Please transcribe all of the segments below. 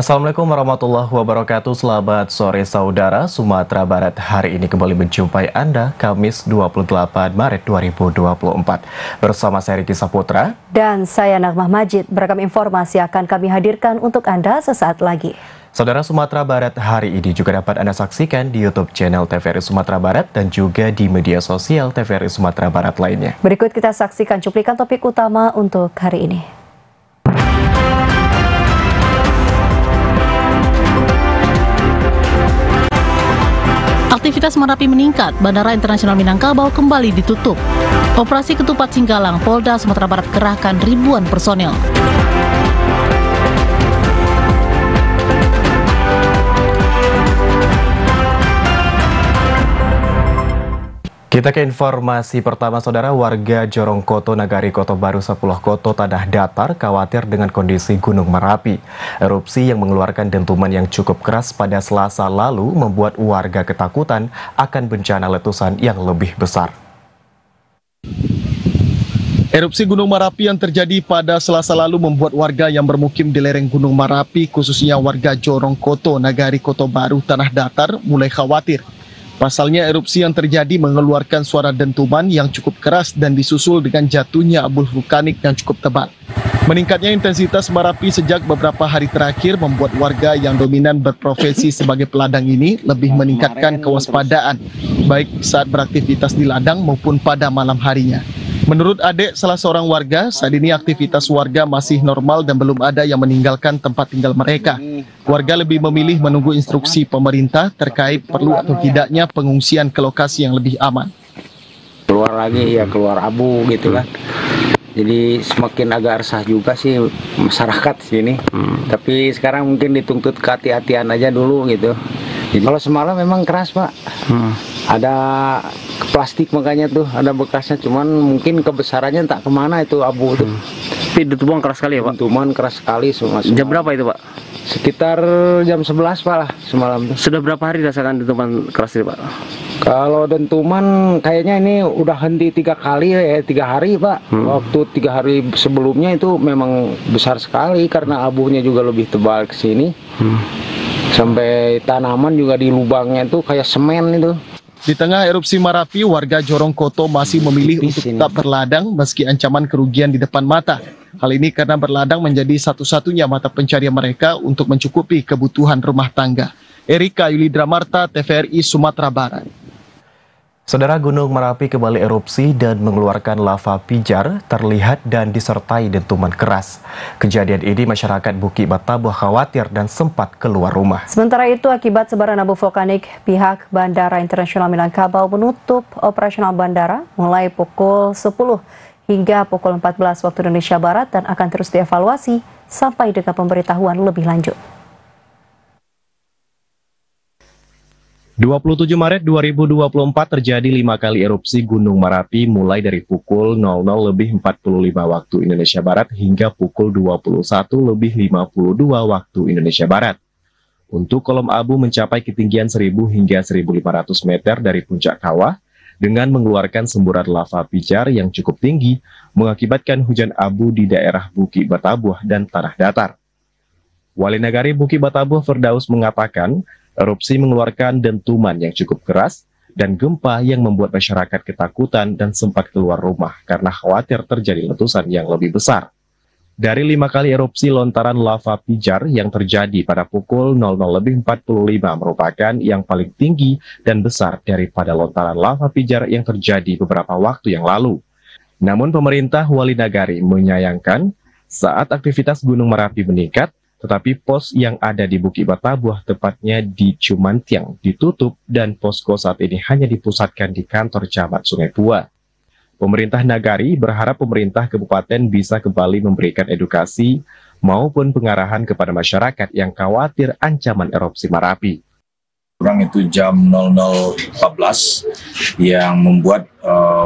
Assalamualaikum warahmatullahi wabarakatuh. Selamat sore saudara. Sumatera Barat hari ini kembali menjumpai Anda Kamis 28 Maret 2024. Bersama saya Riki Saputra dan saya Nagmah Majid. Beragam informasi akan kami hadirkan untuk Anda sesaat lagi. Saudara, Sumatera Barat hari ini juga dapat Anda saksikan di YouTube channel TVRI Sumatera Barat dan juga di media sosial TVRI Sumatera Barat lainnya. Berikut kita saksikan cuplikan topik utama untuk hari ini. Aktivitas Merapi meningkat, Bandara Internasional Minangkabau kembali ditutup. Operasi Ketupat Singgalang, Polda Sumatera Barat kerahkan ribuan personel. Kita ke informasi pertama, saudara. Warga Jorongkoto, Nagari Koto Baru, Sepuluh Koto, Tanah Datar khawatir dengan kondisi Gunung Merapi. Erupsi yang mengeluarkan dentuman yang cukup keras pada Selasa lalu membuat warga ketakutan akan bencana letusan yang lebih besar. Erupsi Gunung Merapi yang terjadi pada Selasa lalu membuat warga yang bermukim di lereng Gunung Merapi, khususnya warga Jorongkoto, Nagari Koto Baru, Tanah Datar, mulai khawatir. Pasalnya erupsi yang terjadi mengeluarkan suara dentuman yang cukup keras dan disusul dengan jatuhnya abu vulkanik yang cukup tebal. Meningkatnya intensitas Merapi sejak beberapa hari terakhir membuat warga yang dominan berprofesi sebagai peladang ini lebih meningkatkan kewaspadaan, baik saat beraktivitas di ladang maupun pada malam harinya. Menurut Adek, salah seorang warga, saat ini aktivitas warga masih normal dan belum ada yang meninggalkan tempat tinggal mereka. Warga lebih memilih menunggu instruksi pemerintah terkait perlu atau tidaknya pengungsian ke lokasi yang lebih aman. Keluar lagi ya, keluar abu gitu kan. Jadi semakin agak resah juga sih masyarakat sini. Tapi sekarang mungkin dituntut kehati-hatian aja dulu gitu. Jadi, kalau semalam memang keras, Pak. Ada plastik makanya tuh, ada bekasnya, cuman mungkin kebesarannya tak kemana itu abu tuh. Tapi dentuman keras sekali ya, Pak? Dentuman keras sekali semua. Jam berapa itu, Pak? Sekitar jam 11, Pak, lah semalam tuh. Sudah berapa hari rasakan dentuman keras ini, Pak? Kalau dentuman kayaknya ini udah henti 3 kali ya, 3 hari, Pak. Waktu 3 hari sebelumnya itu memang besar sekali karena abunya juga lebih tebal ke sini. Sampai tanaman juga di lubangnya itu kayak semen itu. Di tengah erupsi Merapi, warga Jorongkoto masih memilih untuk tetap berladang meski ancaman kerugian di depan mata. Hal ini karena berladang menjadi satu-satunya mata pencarian mereka untuk mencukupi kebutuhan rumah tangga. Erika Yulidra Marta, TVRI Sumatera Barat. Saudara, Gunung Merapi kembali erupsi dan mengeluarkan lava pijar terlihat dan disertai dentuman keras. Kejadian ini masyarakat Bukit Batabuh khawatir dan sempat keluar rumah. Sementara itu, akibat sebaran abu vulkanik, pihak Bandara Internasional Minangkabau menutup operasional bandara mulai pukul 10 hingga pukul 14 waktu Indonesia Barat dan akan terus dievaluasi sampai dengan pemberitahuan lebih lanjut. 27 Maret 2024 terjadi 5 kali erupsi Gunung Merapi mulai dari pukul 00.45 waktu Indonesia Barat hingga pukul 21.52 waktu Indonesia Barat. Untuk kolom abu mencapai ketinggian 1000 hingga 1500 meter dari puncak kawah dengan mengeluarkan semburan lava pijar yang cukup tinggi mengakibatkan hujan abu di daerah Bukit Batabuh dan Tanah Datar. Wali Nagari Bukit Batabuh Firdaus mengatakan erupsi mengeluarkan dentuman yang cukup keras dan gempa yang membuat masyarakat ketakutan dan sempat keluar rumah karena khawatir terjadi letusan yang lebih besar. Dari 5 kali erupsi lontaran lava pijar yang terjadi pada pukul 00.45 merupakan yang paling tinggi dan besar daripada lontaran lava pijar yang terjadi beberapa waktu yang lalu. Namun pemerintah Wali Nagari menyayangkan saat aktivitas Gunung Merapi meningkat, tetapi pos yang ada di Bukit Batabuh, tepatnya di Cumantiang, ditutup dan posko saat ini hanya dipusatkan di kantor Camat Sungai Pua. Pemerintah Nagari berharap pemerintah kabupaten bisa kembali memberikan edukasi maupun pengarahan kepada masyarakat yang khawatir ancaman erupsi Merapi. Kurang itu jam 00.14 yang membuat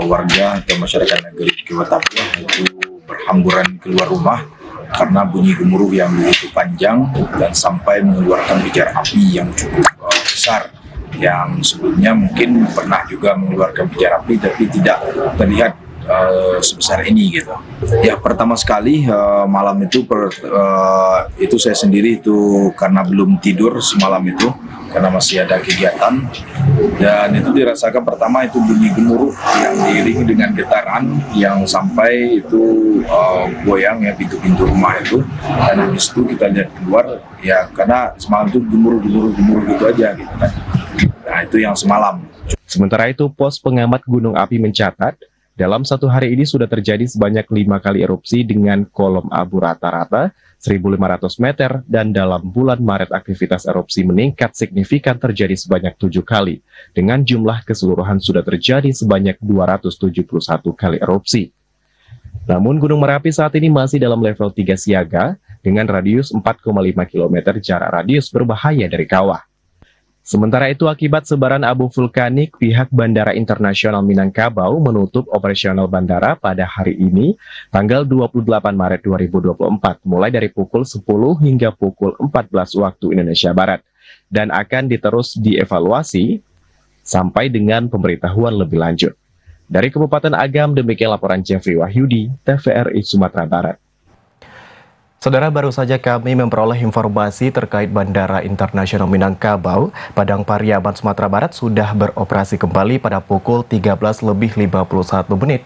warga atau masyarakat Nagari Bukit Batabuh itu berhamburan keluar rumah karena bunyi gemuruh yang begitu panjang dan sampai mengeluarkan pijar api yang cukup besar, yang sebelumnya mungkin pernah juga mengeluarkan pijar api tapi tidak terlihat sebesar ini gitu. Ya pertama sekali malam itu itu saya sendiri itu karena belum tidur semalam itu karena masih ada kegiatan, dan itu dirasakan pertama itu bunyi gemuruh yang diiringi dengan getaran yang sampai itu goyang ya pintu-pintu rumah itu, dan habis itu kita lihat keluar ya karena semalam itu gemuruh gitu aja gitu kan. Nah itu yang semalam. Sementara itu, pos pengamat gunung api mencatat, dalam satu hari ini sudah terjadi sebanyak 5 kali erupsi dengan kolom abu rata-rata 1.500 meter, dan dalam bulan Maret aktivitas erupsi meningkat signifikan terjadi sebanyak 7 kali, dengan jumlah keseluruhan sudah terjadi sebanyak 271 kali erupsi. Namun Gunung Merapi saat ini masih dalam level 3 siaga, dengan radius 4,5 km jarak radius berbahaya dari kawah. Sementara itu, akibat sebaran abu vulkanik, pihak Bandara Internasional Minangkabau menutup operasional bandara pada hari ini, tanggal 28 Maret 2024, mulai dari pukul 10 hingga pukul 14 waktu Indonesia Barat, dan akan diterus dievaluasi sampai dengan pemberitahuan lebih lanjut. Dari Kabupaten Agam, demikian laporan Jeffrey Wahyudi, TVRI Sumatera Barat. Saudara, baru saja kami memperoleh informasi terkait Bandara Internasional Minangkabau, Padang Pariaman, Sumatera Barat sudah beroperasi kembali pada pukul 13.51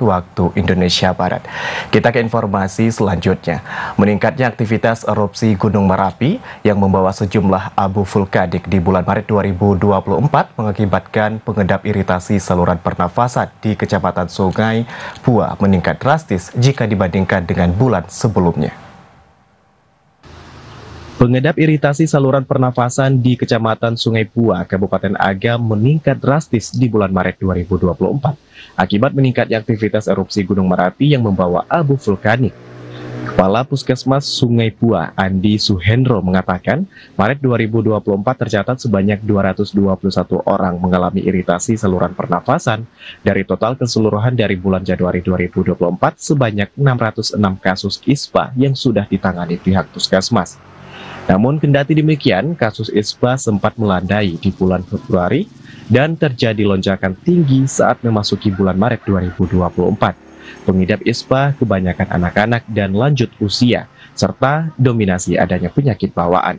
waktu Indonesia Barat. Kita ke informasi selanjutnya. Meningkatnya aktivitas erupsi Gunung Merapi yang membawa sejumlah abu vulkanik di bulan Maret 2024 mengakibatkan pengedap iritasi saluran pernafasan di Kecamatan Sungai Pua meningkat drastis jika dibandingkan dengan bulan sebelumnya. Pengedap iritasi saluran pernafasan di Kecamatan Sungai Pua, Kabupaten Agam meningkat drastis di bulan Maret 2024 akibat meningkatnya aktivitas erupsi Gunung Merapi yang membawa abu vulkanik. Kepala Puskesmas Sungai Pua, Andi Suhendro, mengatakan Maret 2024 tercatat sebanyak 221 orang mengalami iritasi saluran pernafasan. Dari total keseluruhan dari bulan Januari 2024 sebanyak 606 kasus ISPA yang sudah ditangani pihak Puskesmas. Namun kendati demikian, kasus ISPA sempat melandai di bulan Februari dan terjadi lonjakan tinggi saat memasuki bulan Maret 2024. Pengidap ISPA kebanyakan anak-anak dan lanjut usia, serta dominasi adanya penyakit bawaan.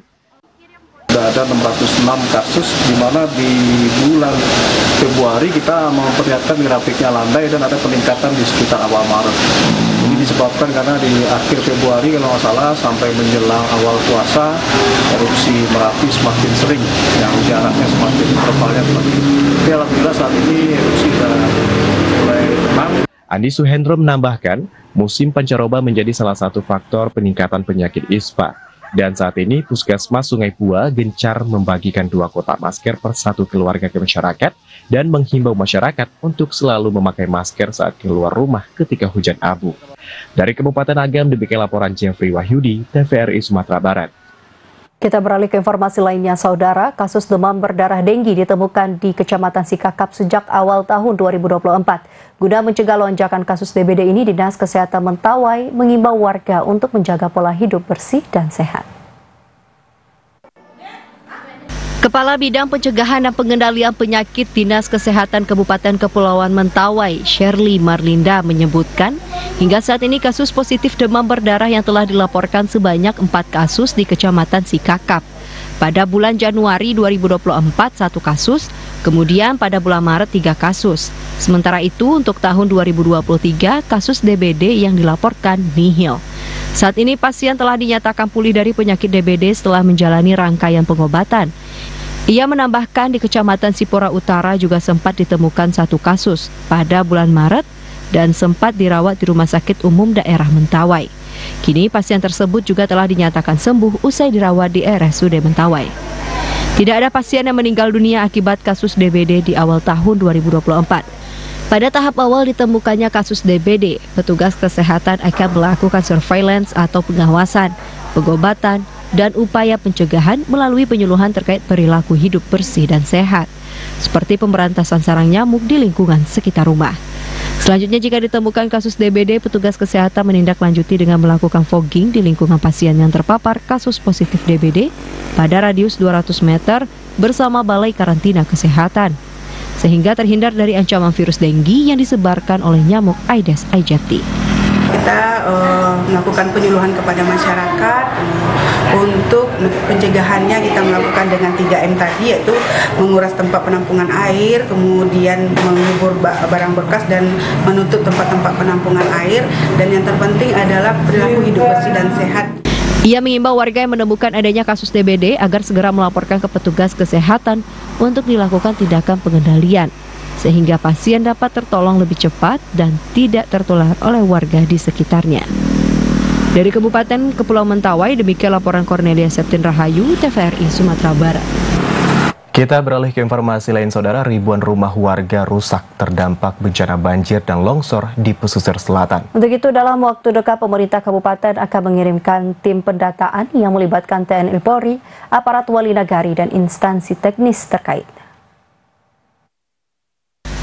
Sudah ada 606 kasus, di mana di bulan Februari kita memperlihatkan grafiknya landai dan ada peningkatan di sekitar awal Maret. Ini disebabkan karena di akhir Februari kalau nggak salah sampai menjelang awal puasa, erupsi Merapi semakin sering, yang jaraknya semakin intervalnya semakin. Tapi alhamdulillah saat ini erupsi sudah mulai tenang. Andi Suhendro menambahkan, musim pancaroba menjadi salah satu faktor peningkatan penyakit ISPA. Dan saat ini Puskesmas Sungai Pua gencar membagikan 2 kotak masker per satu keluarga ke masyarakat dan menghimbau masyarakat untuk selalu memakai masker saat keluar rumah ketika hujan abu. Dari Kabupaten Agam, demikian laporan Jeffrey Wahyudi, TVRI Sumatera Barat. Kita beralih ke informasi lainnya, Saudara. Kasus demam berdarah denggi ditemukan di Kecamatan Sikakap sejak awal tahun 2024. Guna mencegah lonjakan kasus DBD ini, Dinas Kesehatan Mentawai mengimbau warga untuk menjaga pola hidup bersih dan sehat. Kepala Bidang Pencegahan dan Pengendalian Penyakit Dinas Kesehatan Kabupaten Kepulauan Mentawai, Shirley Marlinda, menyebutkan hingga saat ini kasus positif demam berdarah yang telah dilaporkan sebanyak 4 kasus di Kecamatan Sikakap. Pada bulan Januari 2024 1 kasus, kemudian pada bulan Maret 3 kasus. Sementara itu untuk tahun 2023 kasus DBD yang dilaporkan nihil. Saat ini pasien telah dinyatakan pulih dari penyakit DBD setelah menjalani rangkaian pengobatan. Ia menambahkan di Kecamatan Sipora Utara juga sempat ditemukan 1 kasus pada bulan Maret dan sempat dirawat di Rumah Sakit Umum Daerah Mentawai. Kini pasien tersebut juga telah dinyatakan sembuh usai dirawat di RSUD Mentawai. Tidak ada pasien yang meninggal dunia akibat kasus DBD di awal tahun 2024. Pada tahap awal ditemukannya kasus DBD, petugas kesehatan akan melakukan surveillance atau pengawasan, pengobatan, dan upaya pencegahan melalui penyuluhan terkait perilaku hidup bersih dan sehat, seperti pemberantasan sarang nyamuk di lingkungan sekitar rumah. Selanjutnya, jika ditemukan kasus DBD, petugas kesehatan menindaklanjuti dengan melakukan fogging di lingkungan pasien yang terpapar kasus positif DBD pada radius 200 meter bersama Balai Karantina Kesehatan. sehingga terhindar dari ancaman virus denggi yang disebarkan oleh nyamuk Aedes aegypti. Kita melakukan penyuluhan kepada masyarakat untuk pencegahannya. Kita melakukan dengan 3M tadi, yaitu menguras tempat penampungan air, kemudian mengubur barang bekas dan menutup tempat-tempat penampungan air, dan yang terpenting adalah perilaku hidup bersih dan sehat. Ia mengimbau warga yang menemukan adanya kasus DBD agar segera melaporkan ke petugas kesehatan untuk dilakukan tindakan pengendalian, sehingga pasien dapat tertolong lebih cepat dan tidak tertular oleh warga di sekitarnya. Dari Kabupaten Kepulauan Mentawai, demikian laporan Cornelia Septin Rahayu, TVRI Sumatera Barat. Kita beralih ke informasi lain, saudara. Ribuan rumah warga rusak terdampak bencana banjir dan longsor di pesisir selatan. Untuk itu, dalam waktu dekat pemerintah kabupaten akan mengirimkan tim pendataan yang melibatkan TNI Polri, aparat wali nagari dan instansi teknis terkait.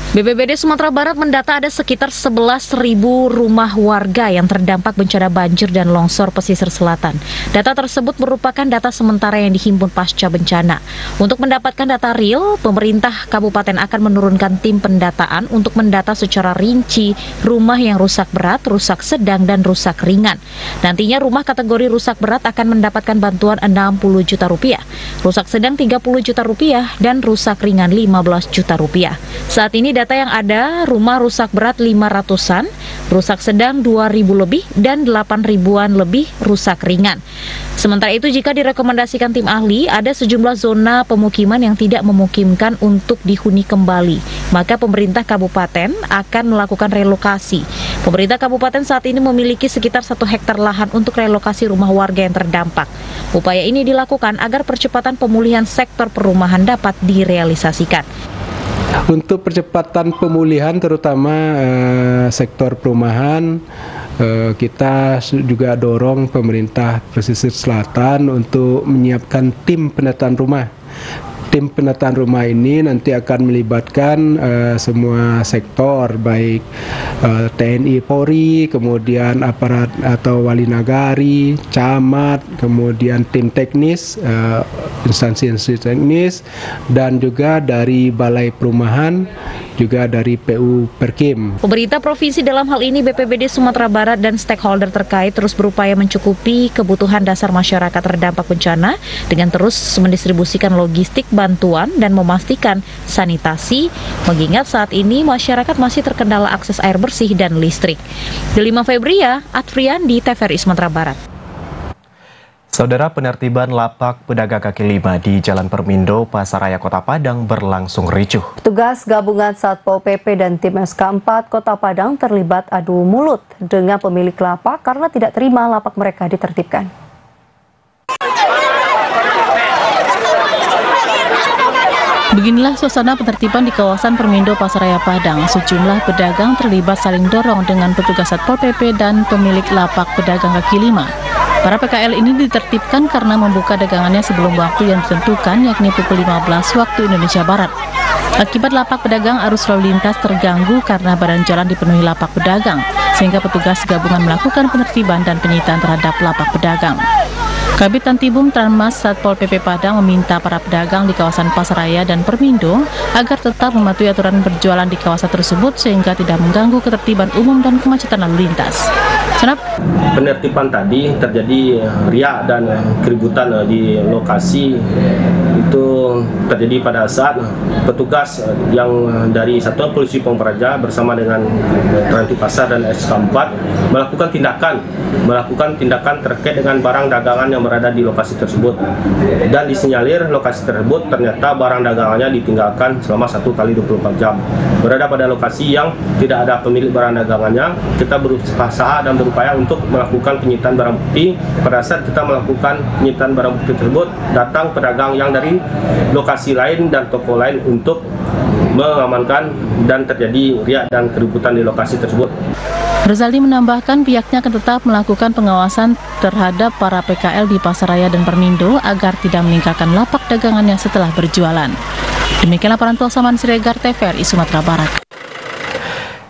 BPBD Sumatera Barat mendata ada sekitar 11.000 rumah warga yang terdampak bencana banjir dan longsor pesisir selatan. Data tersebut merupakan data sementara yang dihimpun pasca bencana. Untuk mendapatkan data real, pemerintah kabupaten akan menurunkan tim pendataan untuk mendata secara rinci rumah yang rusak berat, rusak sedang, dan rusak ringan. Nantinya rumah kategori rusak berat akan mendapatkan bantuan 60 juta rupiah, rusak sedang 30 juta rupiah, dan rusak ringan 15 juta rupiah. Saat ini data yang ada, rumah rusak berat 500-an, rusak sedang 2.000 lebih, dan 8.000-an lebih rusak ringan. Sementara itu, jika direkomendasikan tim ahli, ada sejumlah zona pemukiman yang tidak memungkinkan untuk dihuni kembali, maka pemerintah kabupaten akan melakukan relokasi. Pemerintah kabupaten saat ini memiliki sekitar 1 hektar lahan untuk relokasi rumah warga yang terdampak. Upaya ini dilakukan agar percepatan pemulihan sektor perumahan dapat direalisasikan. Untuk percepatan pemulihan terutama sektor perumahan, kita juga dorong pemerintah pesisir selatan untuk menyiapkan tim penataan rumah. Tim penataan rumah ini nanti akan melibatkan semua sektor, baik TNI Polri, kemudian aparat atau wali nagari, camat, kemudian tim teknis, instansi-instansi teknis, dan juga dari Balai Perumahan, juga dari PU Perkim. Pemerintah provinsi dalam hal ini BPBD Sumatera Barat dan stakeholder terkait terus berupaya mencukupi kebutuhan dasar masyarakat terdampak bencana dengan terus mendistribusikan logistik bantuan dan memastikan sanitasi, mengingat saat ini masyarakat masih terkendala akses air bersih dan listrik. Delima Febria, Adfriandi, TVRI Sumatera Barat. Saudara, penertiban lapak pedagang kaki lima di Jalan Permindo, Pasaraya, Kota Padang berlangsung ricuh. Petugas gabungan Satpol PP dan tim SK4 Kota Padang terlibat adu mulut dengan pemilik lapak karena tidak terima lapak mereka ditertibkan. Beginilah suasana penertiban di kawasan Permindo Pasaraya Padang. Sejumlah pedagang terlibat saling dorong dengan petugas Satpol PP dan pemilik lapak pedagang kaki lima. Para PKL ini ditertibkan karena membuka dagangannya sebelum waktu yang ditentukan, yakni pukul 15 waktu Indonesia Barat. Akibat lapak pedagang, arus lalu lintas terganggu karena badan jalan dipenuhi lapak pedagang, sehingga petugas gabungan melakukan penertiban dan penyitaan terhadap lapak pedagang. Kabid Tantibum Tranmas Satpol PP Padang meminta para pedagang di kawasan Pasaraya dan Permindo agar tetap mematuhi aturan berjualan di kawasan tersebut sehingga tidak mengganggu ketertiban umum dan kemacetan lalu lintas. Senap. Penertiban tadi terjadi riak dan keributan di lokasi itu terjadi pada saat petugas yang dari Satuan Polisi Pamung Praja bersama dengan Transit Pasar dan SK4 melakukan tindakan terkait dengan barang dagangan yang berada di lokasi tersebut, dan disinyalir lokasi tersebut ternyata barang dagangannya ditinggalkan selama 1 kali 24 jam. Berada pada lokasi yang tidak ada pemilik barang dagangannya, kita berusaha dan berupaya untuk melakukan penyitaan barang bukti. Pada saat kita melakukan penyitaan barang bukti tersebut, datang pedagang yang dari lokasi lain dan toko lain untuk mengamankan, dan terjadi riak dan keributan di lokasi tersebut. Rizaldi menambahkan pihaknya akan tetap melakukan pengawasan terhadap para PKL di Pasaraya dan Permindo agar tidak meninggalkan lapak dagangannya setelah berjualan. Demikian laporan Tuasaman Siregar, TVRI Sumatera Barat.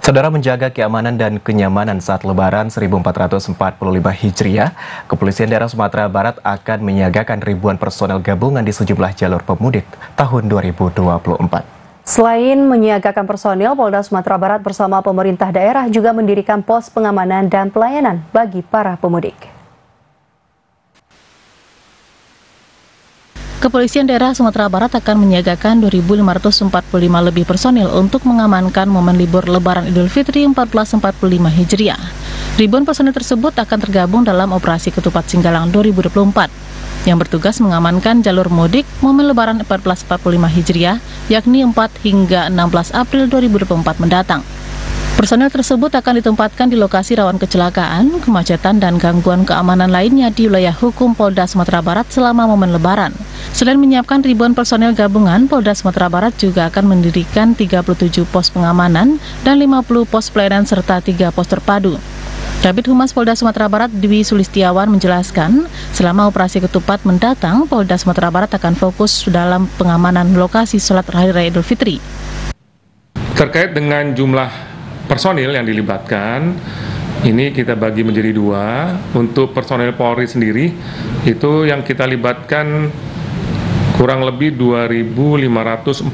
Saudara, menjaga keamanan dan kenyamanan saat Lebaran 1445 Hijriah, Kepolisian Daerah Sumatera Barat akan menyiagakan ribuan personel gabungan di sejumlah jalur pemudik tahun 2024. Selain menyiagakan personil, Polda Sumatera Barat bersama pemerintah daerah juga mendirikan pos pengamanan dan pelayanan bagi para pemudik. Kepolisian daerah Sumatera Barat akan menyiagakan 2.545 lebih personil untuk mengamankan momen libur Lebaran Idul Fitri 1445 Hijriah. Ribuan personil tersebut akan tergabung dalam operasi Ketupat Singgalang 2024 yang bertugas mengamankan jalur mudik momen Lebaran 1445 Hijriah, yakni 4 hingga 16 April 2024 mendatang. Personel tersebut akan ditempatkan di lokasi rawan kecelakaan, kemacetan, dan gangguan keamanan lainnya di wilayah hukum Polda Sumatera Barat selama momen Lebaran. Selain menyiapkan ribuan personel gabungan, Polda Sumatera Barat juga akan mendirikan 37 pos pengamanan dan 50 pos pelayanan serta 3 pos terpadu. Kabid Humas Polda Sumatera Barat Dwi Sulistiawan menjelaskan, selama operasi Ketupat mendatang, Polda Sumatera Barat akan fokus dalam pengamanan lokasi sholat Hari Raya Idul Fitri. Terkait dengan jumlah personil yang dilibatkan, ini kita bagi menjadi 2. Untuk personil Polri sendiri, itu yang kita libatkan kurang lebih 2.545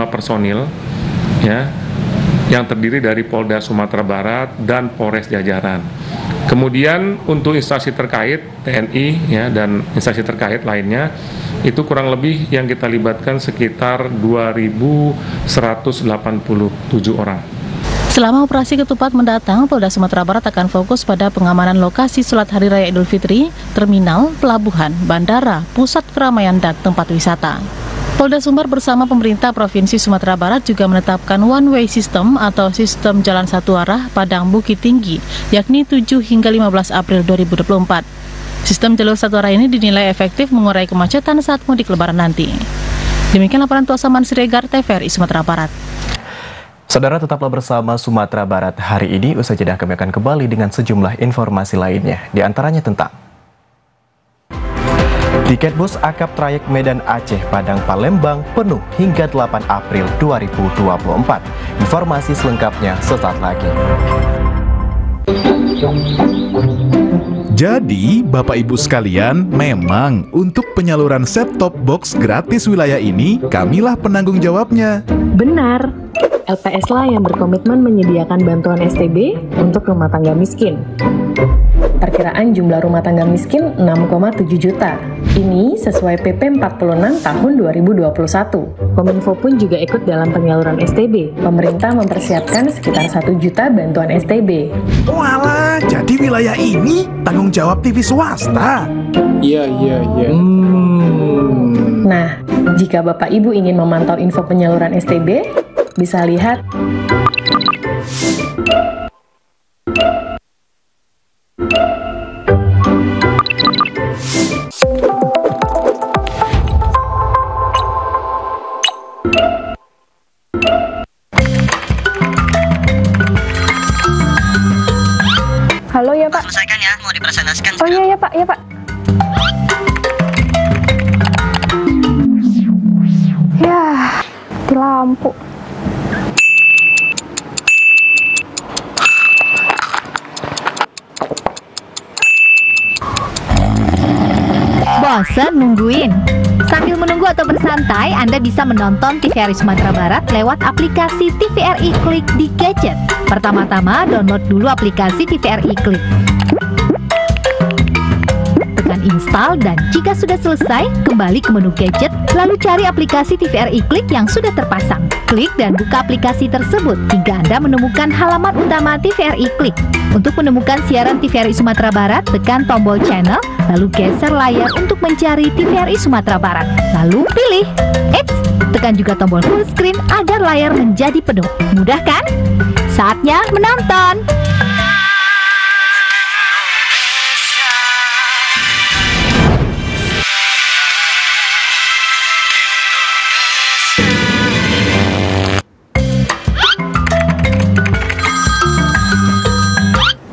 personil, ya, yang terdiri dari Polda Sumatera Barat dan Polres jajaran. Kemudian untuk instansi terkait TNI, ya, dan instansi terkait lainnya itu kurang lebih yang kita libatkan sekitar 2.187 orang. Selama operasi Ketupat mendatang, Polda Sumatera Barat akan fokus pada pengamanan lokasi sholat Hari Raya Idul Fitri, terminal, pelabuhan, bandara, pusat keramaian, dan tempat wisata. Polda Sumbar bersama pemerintah Provinsi Sumatera Barat juga menetapkan one-way system atau sistem jalan satu arah Padang Bukit Tinggi, yakni 7 hingga 15 April 2024. Sistem jalur satu arah ini dinilai efektif mengurai kemacetan saat mudik Lebaran nanti. Demikian laporan Tuasaman Siregar, TVRI Sumatera Barat. Saudara, tetaplah bersama Sumatera Barat hari ini. Usai jeda kami akan kembali dengan sejumlah informasi lainnya, di antaranya tentang tiket bus akap trayek Medan Aceh Padang Palembang penuh hingga 8 April 2024. Informasi selengkapnya sesaat lagi. Jadi, Bapak Ibu sekalian, memang untuk penyaluran set-top box gratis wilayah ini, kamilah penanggung jawabnya. Benar. LPS lah yang berkomitmen menyediakan bantuan STB untuk rumah tangga miskin. Perkiraan jumlah rumah tangga miskin 6,7 juta. Ini sesuai PP 46 tahun 2021. Kominfo pun juga ikut dalam penyaluran STB. Pemerintah mempersiapkan sekitar 1 juta bantuan STB. Walah, jadi wilayah ini tanggung jawab TV swasta. Iya. Nah, jika Bapak Ibu ingin memantau info penyaluran STB, bisa lihat Halo ya Pak. Selesaikan ya, mau dipresentasikan. Oh iya ya Pak, ya Pak. Ya, di lampu. Bosan nungguin? Sambil menunggu atau bersantai, Anda bisa menonton TVRI Sumatera Barat lewat aplikasi TVRI Klik di gadget. Pertama-tama, download dulu aplikasi TVRI Klik. Tekan install dan jika sudah selesai, kembali ke menu gadget, lalu cari aplikasi TVRI Klik yang sudah terpasang. Klik dan buka aplikasi tersebut hingga Anda menemukan halaman utama TVRI Klik. Untuk menemukan siaran TVRI Sumatera Barat, tekan tombol channel, lalu geser layar untuk mencari TVRI Sumatera Barat. Lalu pilih. Tekan juga tombol full screen agar layar menjadi penuh. Mudah kan? Saatnya menonton!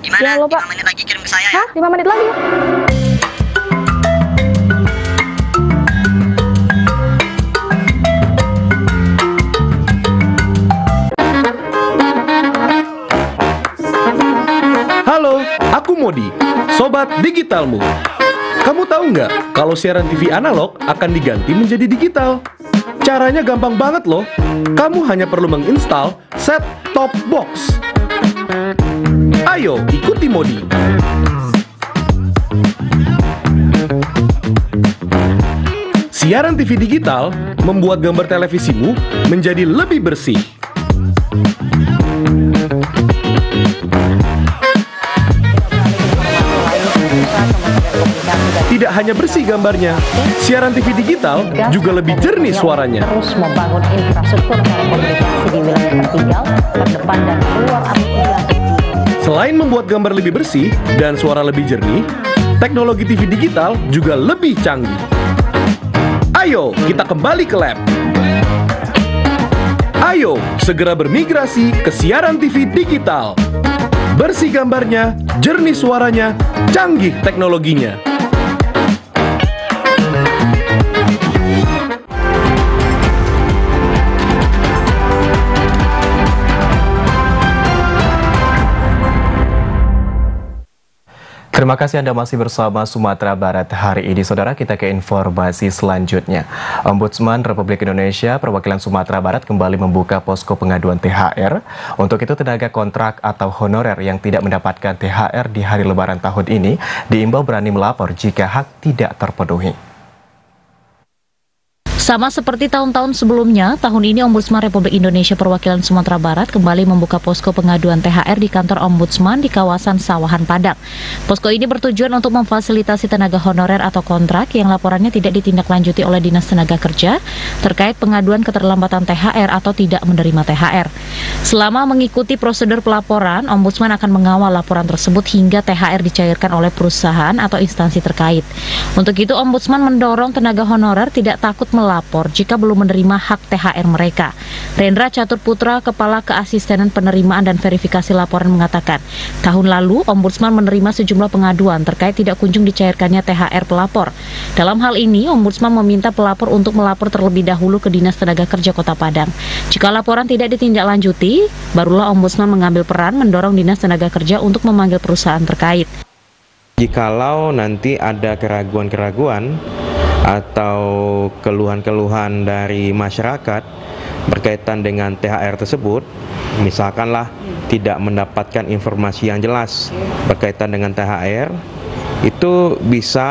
Gimana? Ya, lo, Pak. 5 menit lagi kirim ke saya ya? Hah? 5 menit lagi? Halo, aku Modi, Sobat Digitalmu. Kamu tahu nggak kalau siaran TV analog akan diganti menjadi digital? Caranya gampang banget loh. Kamu hanya perlu menginstal set-top box. Ayo, ikuti Modi. Siaran TV digital membuat gambar televisimu menjadi lebih bersih. Tidak hanya bersih gambarnya, siaran TV digital juga lebih jernih suaranya. Terus membangun infrastruktur telekomunikasi di wilayah tertinggal, terdepan dan keluar Afrika. Selain membuat gambar lebih bersih dan suara lebih jernih, teknologi TV digital juga lebih canggih. Ayo, kita kembali ke lab. Ayo, segera bermigrasi ke siaran TV digital. Bersih gambarnya, jernih suaranya, canggih teknologinya. Terima kasih Anda masih bersama Sumatera Barat hari ini. Saudara, kita ke informasi selanjutnya. Ombudsman Republik Indonesia Perwakilan Sumatera Barat kembali membuka posko pengaduan THR. Untuk itu, tenaga kontrak atau honorer yang tidak mendapatkan THR di hari Lebaran tahun ini diimbau berani melapor jika hak tidak terpenuhi. Sama seperti tahun-tahun sebelumnya, tahun ini Ombudsman Republik Indonesia Perwakilan Sumatera Barat kembali membuka posko pengaduan THR di kantor Ombudsman di kawasan Sawahan Padang. Posko ini bertujuan untuk memfasilitasi tenaga honorer atau kontrak yang laporannya tidak ditindaklanjuti oleh Dinas Tenaga Kerja terkait pengaduan keterlambatan THR atau tidak menerima THR. Selama mengikuti prosedur pelaporan, Ombudsman akan mengawal laporan tersebut hingga THR dicairkan oleh perusahaan atau instansi terkait. Untuk itu, Ombudsman mendorong tenaga honorer tidak takut melapor jika belum menerima hak THR mereka. Rendra Catur Putra, Kepala Keasistenan Penerimaan dan Verifikasi Laporan mengatakan, tahun lalu Ombudsman menerima sejumlah pengaduan terkait tidak kunjung dicairkannya THR pelapor. Dalam hal ini, Ombudsman meminta pelapor untuk melapor terlebih dahulu ke Dinas Tenaga Kerja Kota Padang. Jika laporan tidak ditindaklanjuti, barulah Ombudsman mengambil peran mendorong Dinas Tenaga Kerja untuk memanggil perusahaan terkait. Jikalau nanti ada keraguan-keraguan atau keluhan-keluhan dari masyarakat berkaitan dengan THR tersebut, misalkanlah tidak mendapatkan informasi yang jelas berkaitan dengan THR, itu bisa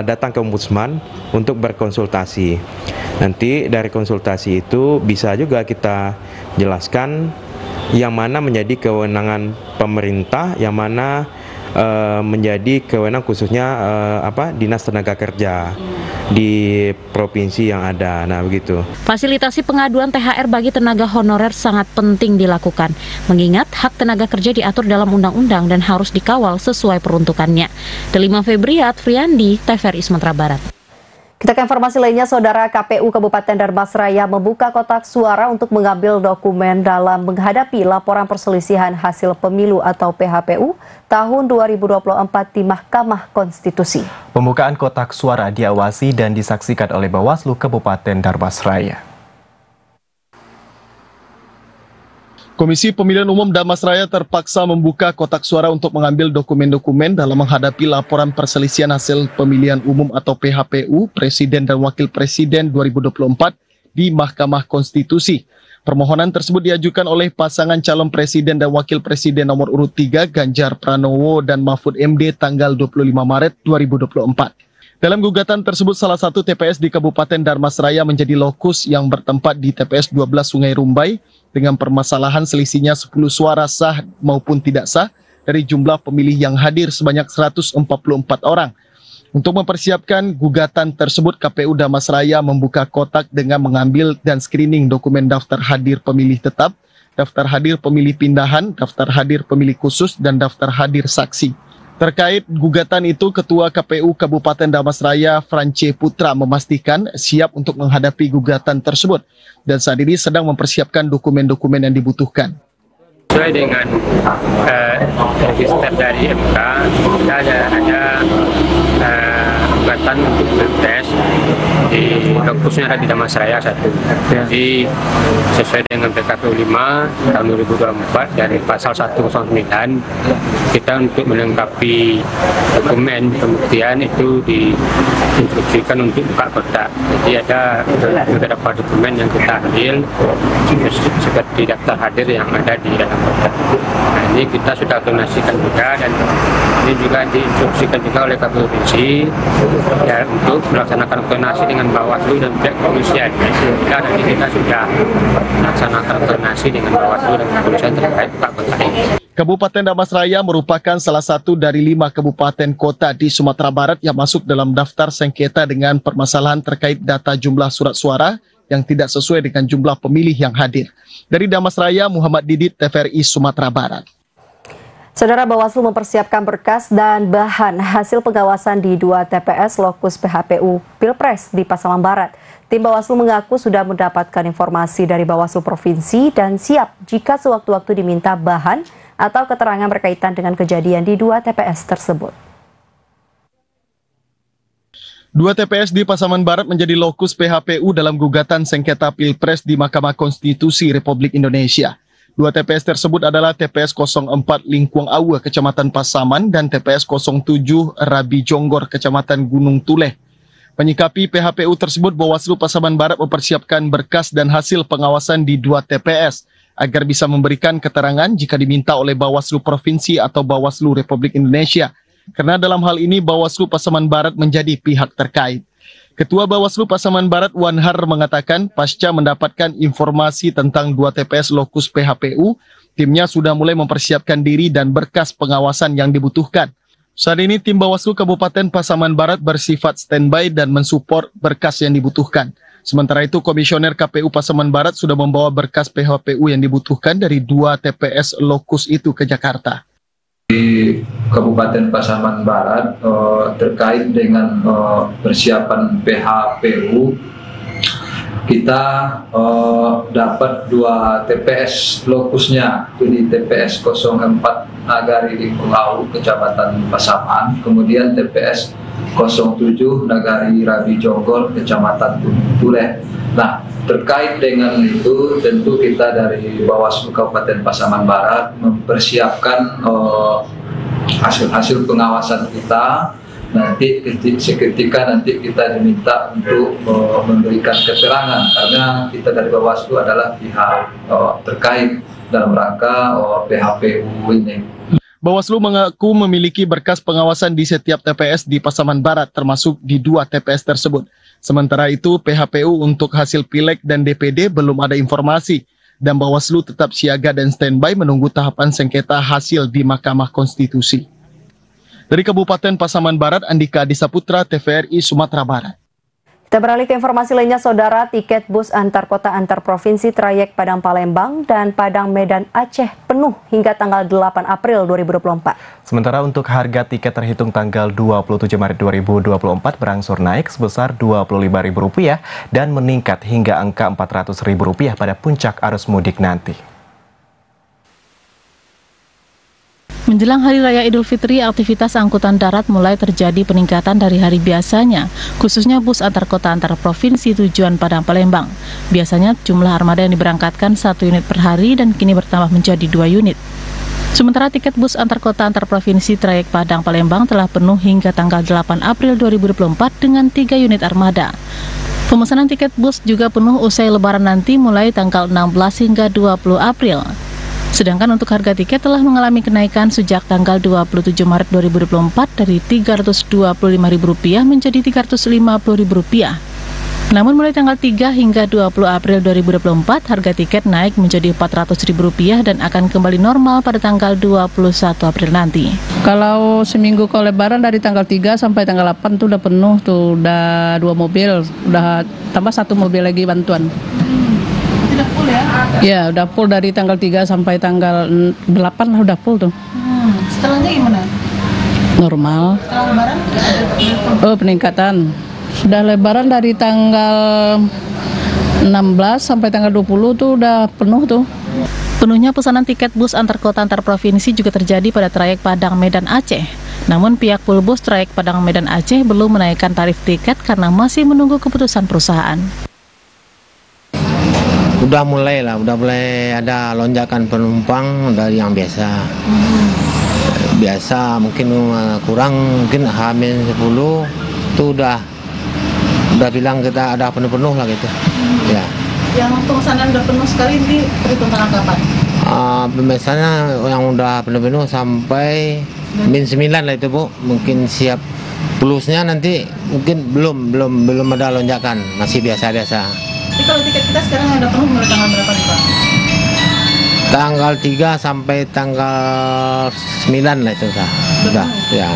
datang ke Ombudsman untuk berkonsultasi. Nanti dari konsultasi itu bisa juga kita jelaskan yang mana menjadi kewenangan pemerintah, yang mana menjadi kewenangan khususnya Dinas Tenaga Kerja di provinsi yang ada. Nah, begitu. Fasilitasi pengaduan THR bagi tenaga honorer sangat penting dilakukan, mengingat hak tenaga kerja diatur dalam undang-undang dan harus dikawal sesuai peruntukannya. Delima Febriat, Friandi, TVRI Sumatera Barat. Kita ke informasi lainnya, Saudara. KPU Kabupaten Dharmasraya membuka kotak suara untuk mengambil dokumen dalam menghadapi laporan perselisihan hasil pemilu atau PHPU tahun 2024 di Mahkamah Konstitusi. Pembukaan kotak suara diawasi dan disaksikan oleh Bawaslu Kabupaten Dharmasraya. Komisi Pemilihan Umum Dharmasraya terpaksa membuka kotak suara untuk mengambil dokumen-dokumen dalam menghadapi laporan perselisihan hasil pemilihan umum atau PHPU Presiden dan Wakil Presiden 2024 di Mahkamah Konstitusi. Permohonan tersebut diajukan oleh pasangan calon Presiden dan Wakil Presiden nomor urut 3 Ganjar Pranowo dan Mahfud MD tanggal 25 Maret 2024. Dalam gugatan tersebut, salah satu TPS di Kabupaten Dharmasraya menjadi lokus yang bertempat di TPS 12 Sungai Rumbai dengan permasalahan selisihnya 10 suara sah maupun tidak sah dari jumlah pemilih yang hadir sebanyak 144 orang. Untuk mempersiapkan gugatan tersebut, KPU Dharmasraya membuka kotak dengan mengambil dan screening dokumen daftar hadir pemilih tetap, daftar hadir pemilih pindahan, daftar hadir pemilih khusus, dan daftar hadir saksi. Terkait gugatan itu, Ketua KPU Kabupaten Dharmasraya France Putra memastikan siap untuk menghadapi gugatan tersebut dan saat ini sedang mempersiapkan dokumen-dokumen yang dibutuhkan. Sesuai dengan register dari MK, kita ada gugatan untuk pilpres di lokusnya ada di Damasraya 1. Jadi sesuai dengan PKPU 5 tahun 2024 dari pasal 109 kita untuk melengkapi dokumen pembuktian itu diinstruksikan untuk buka kotak. Jadi ada beberapa dokumen yang kita ambil seperti daftar hadir yang ada di dalam kotak. Nah, ini kita sudah donasikan juga, dan ini juga diinstruksikan juga oleh KPU Provinsi ya, untuk melaksanakan donasi dengan Bawaslu dan pihak kepolisian. Ya, nanti kita sudah melaksanakan donasi dengan Bawaslu dan kepolisian terkait buka kotak ini. Kabupaten Damasraya merupakan salah satu dari 5 kabupaten kota di Sumatera Barat yang masuk dalam daftar sengketa dengan permasalahan terkait data jumlah surat suara yang tidak sesuai dengan jumlah pemilih yang hadir. Dari Damasraya, Muhammad Didit, TVRI Sumatera Barat. Saudara, Bawaslu mempersiapkan berkas dan bahan hasil pengawasan di 2 TPS lokus PHPU Pilpres di Pasaman Barat. Tim Bawaslu mengaku sudah mendapatkan informasi dari Bawaslu Provinsi dan siap jika sewaktu-waktu diminta bahan atau keterangan berkaitan dengan kejadian di 2 TPS tersebut. 2 TPS di Pasaman Barat menjadi lokus PHPU dalam gugatan sengketa Pilpres di Mahkamah Konstitusi Republik Indonesia. 2 TPS tersebut adalah TPS 04 Lingkuang Awe, Kecamatan Pasaman, dan TPS 07 Rabi Jonggor, Kecamatan Gunung Tuleh. Menyikapi PHPU tersebut, Bawaslu Pasaman Barat mempersiapkan berkas dan hasil pengawasan di 2 TPS agar bisa memberikan keterangan jika diminta oleh Bawaslu Provinsi atau Bawaslu Republik Indonesia. Karena dalam hal ini Bawaslu Pasaman Barat menjadi pihak terkait. Ketua Bawaslu Pasaman Barat Wanhar mengatakan pasca mendapatkan informasi tentang 2 TPS lokus PHPU, timnya sudah mulai mempersiapkan diri dan berkas pengawasan yang dibutuhkan. Saat ini tim Bawaslu Kabupaten Pasaman Barat bersifat standby dan mensupport berkas yang dibutuhkan. Sementara itu, Komisioner KPU Pasaman Barat sudah membawa berkas PHPU yang dibutuhkan dari 2 TPS lokus itu ke Jakarta. Di Kabupaten Pasaman Barat terkait dengan persiapan PHPU, kita dapat 2 TPS lokusnya, jadi TPS 04 Nagari Lingkuang, Kecamatan Pasaman, kemudian TPS 07 Nagari Rabi Jonggor, Kecamatan Gunung Tuleh. Nah, terkait dengan itu tentu kita dari Bawaslu Kabupaten Pasaman Barat mempersiapkan hasil-hasil pengawasan kita. Nanti seketika nanti kita diminta untuk memberikan keterangan, karena kita dari Bawaslu adalah pihak terkait dalam rangka PHPU ini. Bawaslu mengaku memiliki berkas pengawasan di setiap TPS di Pasaman Barat, termasuk di 2 TPS tersebut. Sementara itu, PHPU untuk hasil Pileg dan DPD belum ada informasi, dan Bawaslu tetap siaga dan standby menunggu tahapan sengketa hasil di Mahkamah Konstitusi. Dari Kabupaten Pasaman Barat, Andika Adisaputra, TVRI Sumatera Barat. Kita beralih ke informasi lainnya, Saudara. Tiket bus antar kota antar provinsi trayek Padang Palembang dan Padang Medan Aceh penuh hingga tanggal 8 April 2024. Sementara untuk harga tiket terhitung tanggal 27 Maret 2024 berangsur naik sebesar Rp25.000 dan meningkat hingga angka Rp400.000 pada puncak arus mudik nanti. Menjelang Hari Raya Idul Fitri, aktivitas angkutan darat mulai terjadi peningkatan dari hari biasanya, khususnya bus antar kota antar provinsi tujuan Padang Palembang. Biasanya jumlah armada yang diberangkatkan 1 unit per hari dan kini bertambah menjadi 2 unit. Sementara tiket bus antar kota antar provinsi trayek Padang Palembang telah penuh hingga tanggal 8 April 2024 dengan 3 unit armada. Pemesanan tiket bus juga penuh usai Lebaran nanti mulai tanggal 16 hingga 20 April. Sedangkan untuk harga tiket telah mengalami kenaikan sejak tanggal 27 Maret 2024 dari Rp325.000 menjadi Rp350.000. Namun mulai tanggal 3 hingga 20 April 2024 harga tiket naik menjadi Rp400.000 dan akan kembali normal pada tanggal 21 April nanti. Kalau seminggu ke Lebaran dari tanggal 3 sampai tanggal 8 tuh udah penuh tuh, udah 2 mobil, udah tambah 1 mobil lagi bantuan. Tidak full ya? Ya, udah full dari tanggal 3 sampai tanggal 8 lah udah full tuh. Setelahnya gimana? Normal. Setelah Lebaran? Oh, peningkatan. Sudah Lebaran dari tanggal 16 sampai tanggal 20 tuh udah penuh tuh. Penuhnya pesanan tiket bus antar kota antar provinsi juga terjadi pada trayek Padang Medan Aceh. Namun pihak Pulbus Trayek Padang Medan Aceh belum menaikkan tarif tiket karena masih menunggu keputusan perusahaan. Udah mulai ada lonjakan penumpang dari yang biasa. Biasa mungkin kurang, mungkin H-10 itu udah bilang kita ada penuh-penuh lah gitu. Ya. Yang pemesanan udah penuh sekali ini perhitungan kapan? Biasanya yang udah penuh-penuh sampai min 9 lah itu Bu. Mungkin siap plusnya nanti mungkin belum ada lonjakan, masih biasa-biasa. Jadi kalau tiket kita sekarang ada penuh mulai tanggal berapa nih Pak? Tanggal 3 sampai tanggal 9 lah itu udah. Ya.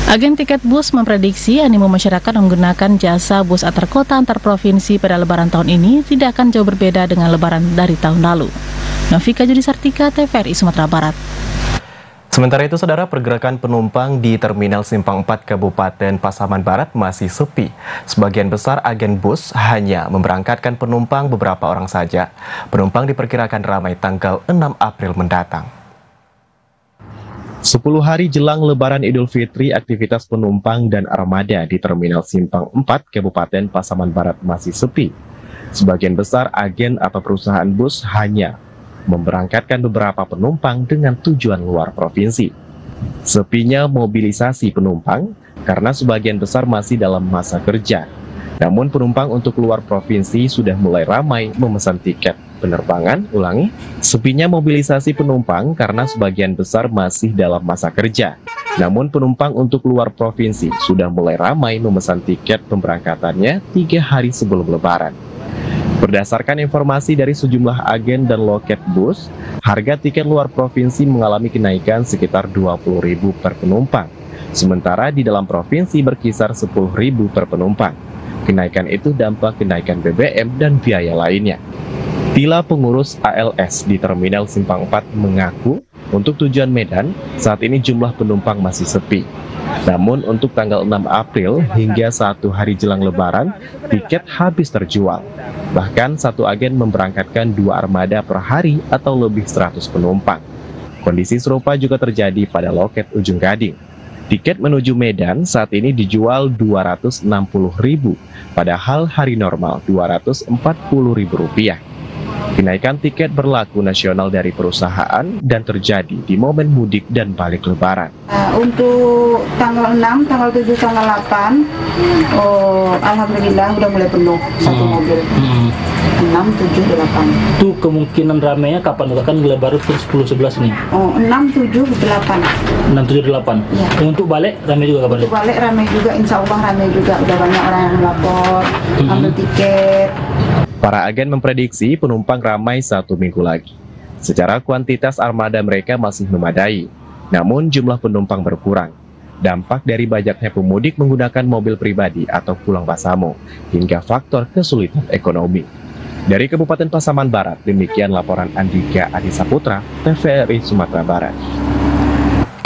Agen tiket bus memprediksi animo masyarakat menggunakan jasa bus antar kota antar provinsi pada lebaran tahun ini tidak akan jauh berbeda dengan lebaran dari tahun lalu. Novika Judi Sartika, TVRI Sumatera Barat. Sementara itu, saudara, pergerakan penumpang di Terminal Simpang 4 Kabupaten Pasaman Barat masih sepi. Sebagian besar agen bus hanya memberangkatkan penumpang beberapa orang saja. Penumpang diperkirakan ramai tanggal 6 April mendatang. 10 hari jelang Lebaran Idul Fitri, aktivitas penumpang dan armada di Terminal Simpang 4 Kabupaten Pasaman Barat masih sepi. Sebagian besar agen atau perusahaan bus hanya memberangkatkan beberapa penumpang dengan tujuan luar provinsi. Sepinya mobilisasi penumpang karena sebagian besar masih dalam masa kerja. Namun penumpang untuk luar provinsi sudah mulai ramai memesan tiket penerbangan. Sepinya mobilisasi penumpang karena sebagian besar masih dalam masa kerja. Namun penumpang untuk luar provinsi sudah mulai ramai memesan tiket pemberangkatannya 3 hari sebelum Lebaran. Berdasarkan informasi dari sejumlah agen dan loket bus, harga tiket luar provinsi mengalami kenaikan sekitar Rp20.000 per penumpang. Sementara di dalam provinsi berkisar Rp10.000 per penumpang. Kenaikan itu dampak kenaikan BBM dan biaya lainnya. Tila pengurus ALS di Terminal Simpang 4 mengaku untuk tujuan Medan, saat ini jumlah penumpang masih sepi. Namun untuk tanggal 6 April hingga 1 hari jelang Lebaran, tiket habis terjual. Bahkan satu agen memberangkatkan 2 armada per hari atau lebih 100 penumpang. Kondisi serupa juga terjadi pada loket Ujung Gading. Tiket menuju Medan saat ini dijual Rp260.000, padahal hari normal Rp240.000. Kenaikan tiket berlaku nasional dari perusahaan dan terjadi di momen mudik dan balik Lebaran. Untuk tanggal 6, tanggal 7, tanggal 8, alhamdulillah udah mulai penuh satu mobil. 6, 7, 8. Itu kemungkinan ramainya kapan? Kan Lebaran ke 10-11 nih. 6, 7, 8. 6, 7, 8. Ya. Untuk balik ramai juga kapan? Untuk balik ramai juga, insya Allah ramai juga. Udah banyak orang yang melapor, ambil tiket. Para agen memprediksi penumpang ramai 1 minggu lagi. Secara kuantitas armada mereka masih memadai, namun jumlah penumpang berkurang. Dampak dari banyaknya pemudik menggunakan mobil pribadi atau pulang pasamo, hingga faktor kesulitan ekonomi. Dari Kabupaten Pasaman Barat, demikian laporan Andika Adisaputra, TVRI Sumatera Barat.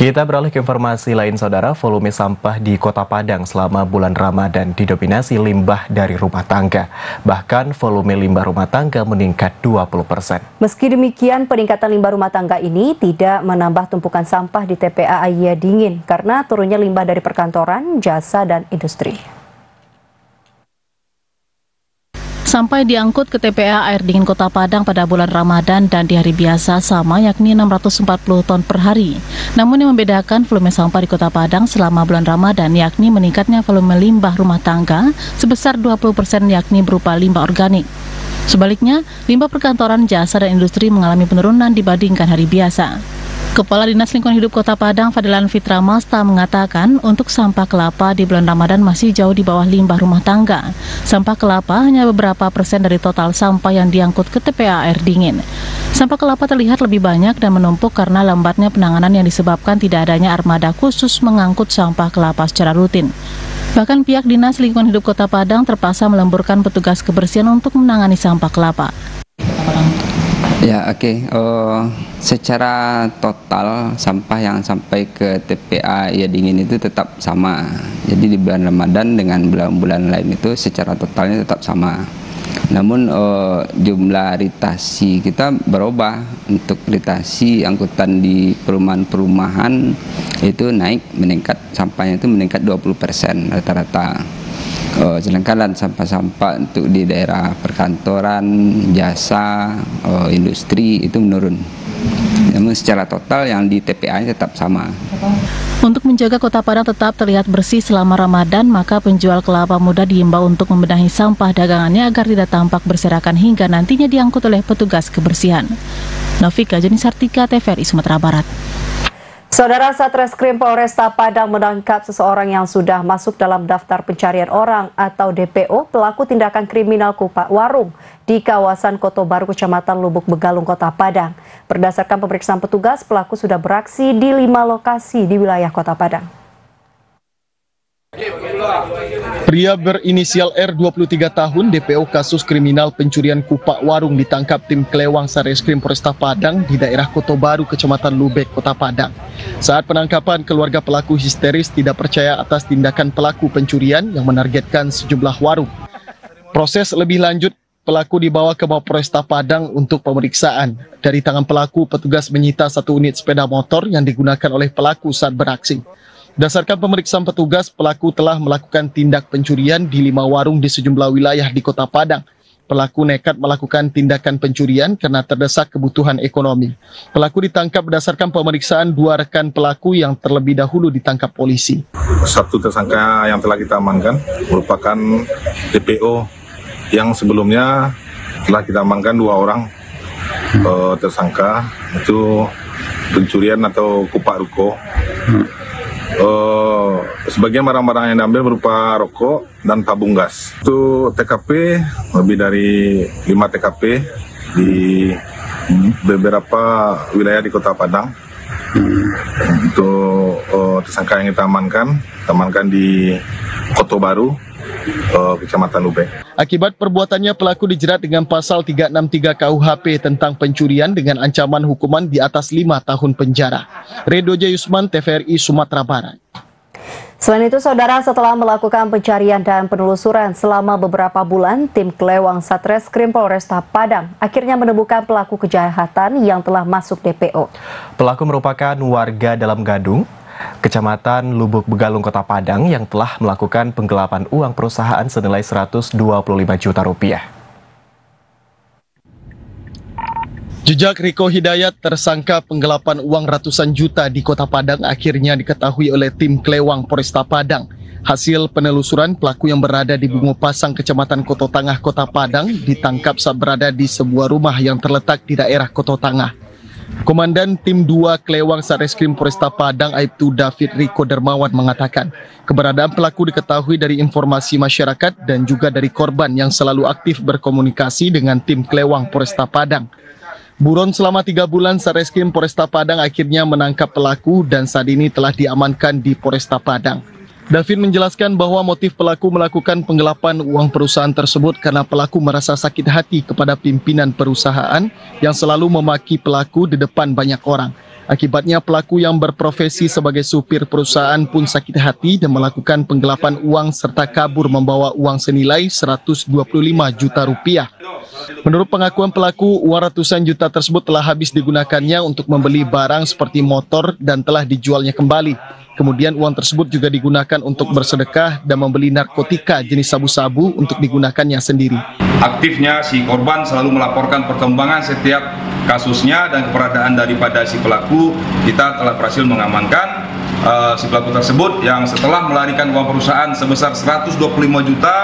Kita beralih ke informasi lain, saudara. Volume sampah di Kota Padang selama bulan Ramadan didominasi limbah dari rumah tangga. Bahkan volume limbah rumah tangga meningkat 20%. Meski demikian, peningkatan limbah rumah tangga ini tidak menambah tumpukan sampah di TPA Ayia Dingin karena turunnya limbah dari perkantoran, jasa, dan industri. Sampai diangkut ke TPA Air Dingin Kota Padang pada bulan Ramadan dan di hari biasa sama, yakni 640 ton per hari. Namun yang membedakan volume sampah di Kota Padang selama bulan Ramadan yakni meningkatnya volume limbah rumah tangga sebesar 20%, yakni berupa limbah organik. Sebaliknya, limbah perkantoran, jasa, dan industri mengalami penurunan dibandingkan hari biasa. Kepala Dinas Lingkungan Hidup Kota Padang, Fadilan Fitra Masta, mengatakan untuk sampah kelapa di bulan Ramadan masih jauh di bawah limbah rumah tangga. Sampah kelapa hanya beberapa persen dari total sampah yang diangkut ke TPA Air Dingin. Sampah kelapa terlihat lebih banyak dan menumpuk karena lambatnya penanganan yang disebabkan tidak adanya armada khusus mengangkut sampah kelapa secara rutin. Bahkan pihak Dinas Lingkungan Hidup Kota Padang terpaksa melemburkan petugas kebersihan untuk menangani sampah kelapa. Ya, oke. Secara total sampah yang sampai ke TPA Ayia Dingin itu tetap sama. Jadi di bulan Ramadan dengan bulan-bulan lain itu secara totalnya tetap sama. Namun jumlah ritasi kita berubah. Untuk ritasi angkutan di perumahan-perumahan itu meningkat sampahnya itu meningkat 20% rata-rata. Sedangkan sampah-sampah untuk di daerah perkantoran, jasa, industri itu menurun. Namun secara total yang di TPA tetap sama. Untuk menjaga Kota Padang tetap terlihat bersih selama Ramadan, maka penjual kelapa muda diimbau untuk membenahi sampah dagangannya agar tidak tampak berserakan hingga nantinya diangkut oleh petugas kebersihan. Novika Jenisartika, TVRI Sumatera Barat. Saudara, Satreskrim Polresta Padang menangkap seseorang yang sudah masuk dalam daftar pencarian orang atau DPO pelaku tindakan kriminal kupak warung di kawasan Koto Baru, Kecamatan Lubuk Begalung, Kota Padang. Berdasarkan pemeriksaan petugas, pelaku sudah beraksi di 5 lokasi di wilayah Kota Padang. Pria berinisial R 23 tahun DPO kasus kriminal pencurian kupak warung ditangkap tim Klewang Satreskrim Polresta Padang di daerah Koto Baru, Kecamatan Lubek, Kota Padang. Saat penangkapan, keluarga pelaku histeris tidak percaya atas tindakan pelaku pencurian yang menargetkan sejumlah warung. Proses lebih lanjut, pelaku dibawa ke Mapolresta Padang untuk pemeriksaan. Dari tangan pelaku, petugas menyita 1 unit sepeda motor yang digunakan oleh pelaku saat beraksi. Berdasarkan pemeriksaan petugas, pelaku telah melakukan tindak pencurian di 5 warung di sejumlah wilayah di Kota Padang. Pelaku nekat melakukan tindakan pencurian karena terdesak kebutuhan ekonomi. Pelaku ditangkap berdasarkan pemeriksaan 2 rekan pelaku yang terlebih dahulu ditangkap polisi. 1 tersangka yang telah kita amankan merupakan DPO yang sebelumnya telah kita amankan 2 orang tersangka, itu pencurian atau kupak ruko. Sebagian barang-barang yang diambil berupa rokok dan tabung gas. Itu TKP lebih dari 5 TKP di beberapa wilayah di Kota Padang. Untuk tersangka yang kita amankan di Koto Baru, Kecamatan Lubek. Akibat perbuatannya, pelaku dijerat dengan pasal 363 KUHP tentang pencurian dengan ancaman hukuman di atas 5 tahun penjara. Redo Jayusman, TVRI Sumatera Barat. Selain itu, saudara, setelah melakukan pencarian dan penelusuran selama beberapa bulan, tim Klewang Satreskrim Polresta Padang akhirnya menemukan pelaku kejahatan yang telah masuk DPO. Pelaku merupakan warga Dalam Gadung, Kecamatan Lubuk Begalung, Kota Padang yang telah melakukan penggelapan uang perusahaan senilai 125 juta rupiah. Jejak Riko Hidayat, tersangka penggelapan uang ratusan juta di Kota Padang, akhirnya diketahui oleh tim Klewang Polresta Padang. Hasil penelusuran, pelaku yang berada di Bungo Pasang, Kecamatan Koto Tangah, Kota Padang, ditangkap saat berada di sebuah rumah yang terletak di daerah Koto Tangah. Komandan Tim 2 Klewang Satreskrim Polresta Padang, Aibtu David Riko Dermawan, mengatakan keberadaan pelaku diketahui dari informasi masyarakat dan juga dari korban yang selalu aktif berkomunikasi dengan tim Klewang Polresta Padang. Buron selama 3 bulan, Satreskrim Polresta Padang akhirnya menangkap pelaku dan saat ini telah diamankan di Polresta Padang. David menjelaskan bahwa motif pelaku melakukan penggelapan uang perusahaan tersebut karena pelaku merasa sakit hati kepada pimpinan perusahaan yang selalu memaki pelaku di depan banyak orang. Akibatnya pelaku yang berprofesi sebagai supir perusahaan pun sakit hati dan melakukan penggelapan uang serta kabur membawa uang senilai 125 juta rupiah. Menurut pengakuan pelaku, uang ratusan juta tersebut telah habis digunakannya untuk membeli barang seperti motor dan telah dijualnya kembali. Kemudian uang tersebut juga digunakan untuk bersedekah dan membeli narkotika jenis sabu-sabu untuk digunakannya sendiri. Aktifnya si korban selalu melaporkan perkembangan setiap kasusnya dan keberadaan daripada si pelaku. Kita telah berhasil mengamankan si pelaku tersebut yang setelah melarikan uang perusahaan sebesar 125 juta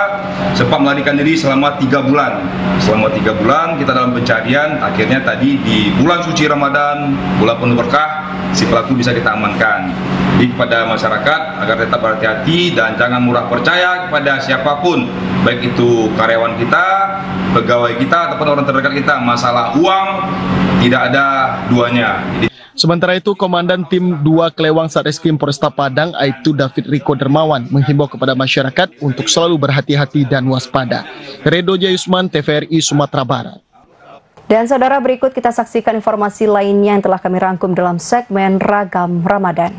sempat melarikan diri selama 3 bulan. Selama 3 bulan kita dalam pencarian, akhirnya tadi di bulan suci Ramadan, bulan penuh berkah, si pelaku bisa kita amankan. Jadi kepada masyarakat agar tetap berhati-hati dan jangan murah percaya kepada siapapun, baik itu karyawan kita, pegawai kita ataupun orang terdekat kita. Masalah uang tidak ada duanya. Sementara itu, Komandan Tim 2 Klewang Satreskrim Polresta Padang, Aibtu David Riko Dermawan, menghimbau kepada masyarakat untuk selalu berhati-hati dan waspada. Redo Jayusman, TVRI Sumatera Barat. Dan saudara, berikut kita saksikan informasi lainnya yang telah kami rangkum dalam segmen Ragam Ramadan.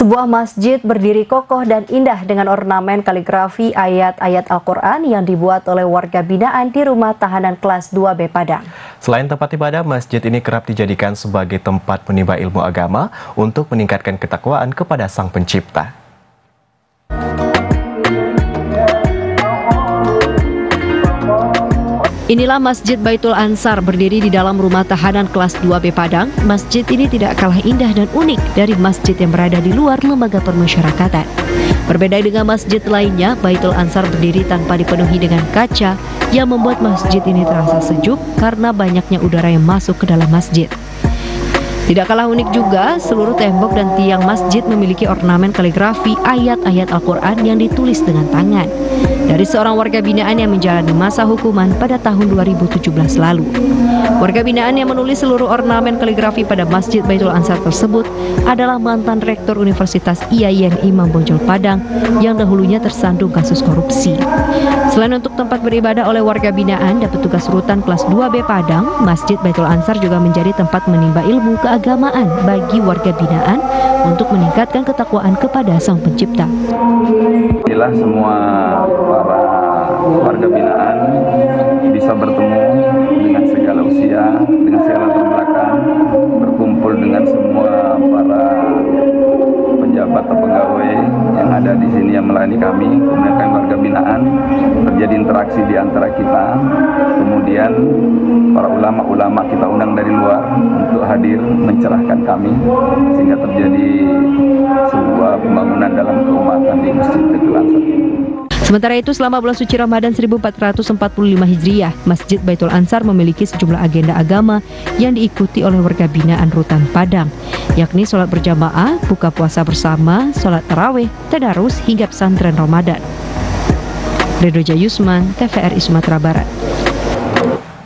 Sebuah masjid berdiri kokoh dan indah dengan ornamen kaligrafi ayat-ayat Al-Quran yang dibuat oleh warga binaan di rumah tahanan kelas 2B Padang. Selain tempat ibadah, masjid ini kerap dijadikan sebagai tempat menimba ilmu agama untuk meningkatkan ketakwaan kepada Sang Pencipta. Inilah Masjid Baitul Ansar berdiri di dalam rumah tahanan kelas 2B Padang. Masjid ini tidak kalah indah dan unik dari masjid yang berada di luar lembaga permusyarakatan. Berbeda dengan masjid lainnya, Baitul Ansar berdiri tanpa dipenuhi dengan kaca yang membuat masjid ini terasa sejuk karena banyaknya udara yang masuk ke dalam masjid. Tidak kalah unik juga, seluruh tembok dan tiang masjid memiliki ornamen kaligrafi ayat-ayat Al-Quran yang ditulis dengan tangan dari seorang warga binaan yang menjalani masa hukuman pada tahun 2017 lalu. Warga binaan yang menulis seluruh ornamen kaligrafi pada Masjid Baitul Ansar tersebut adalah mantan Rektor Universitas IAIN Imam Bonjol Padang yang dahulunya tersandung kasus korupsi. Selain untuk tempat beribadah oleh warga binaan dan petugas rutan kelas 2B Padang, Masjid Baitul Ansar juga menjadi tempat menimba ilmu keagamaan bagi warga binaan untuk meningkatkan ketakwaan kepada Sang Pencipta. Inilah semua para warga binaan bisa bertemu dengan segala usia, dengan segala latar belakang, berkumpul dengan semua para pejabat atau pegawai yang ada di sini yang melayani kami, kemudian warga binaan, terjadi interaksi di antara kita, kemudian para ulama-ulama kita undang dari luar untuk hadir mencerahkan kami, sehingga terjadi sebuah pembangunan dalam keumatan di Masjid Baitul Ansar. Sementara itu, selama bulan suci Ramadan 1445 Hijriah, Masjid Baitul Ansar memiliki sejumlah agenda agama yang diikuti oleh warga binaan rutan Padang, yakni sholat berjamaah, buka puasa bersama, sholat tarawih, tadarus, hingga pesantren Ramadan. Redoja Yusman, TVRI Sumatera Barat.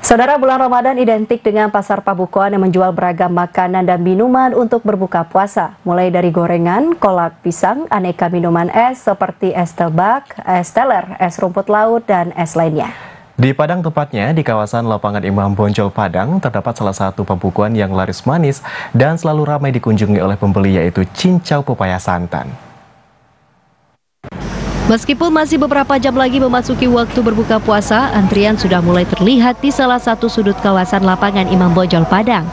Saudara, bulan Ramadan identik dengan pasar Pabukoan yang menjual beragam makanan dan minuman untuk berbuka puasa. Mulai dari gorengan, kolak pisang, aneka minuman es seperti es tebak, es teler, es rumput laut, dan es lainnya. Di Padang tepatnya, di kawasan lapangan Imam Bonjol Padang, terdapat salah satu pembukuan yang laris manis dan selalu ramai dikunjungi oleh pembeli, yaitu cincau pepaya santan. Meskipun masih beberapa jam lagi memasuki waktu berbuka puasa, antrian sudah mulai terlihat di salah satu sudut kawasan lapangan Imam Bonjol Padang.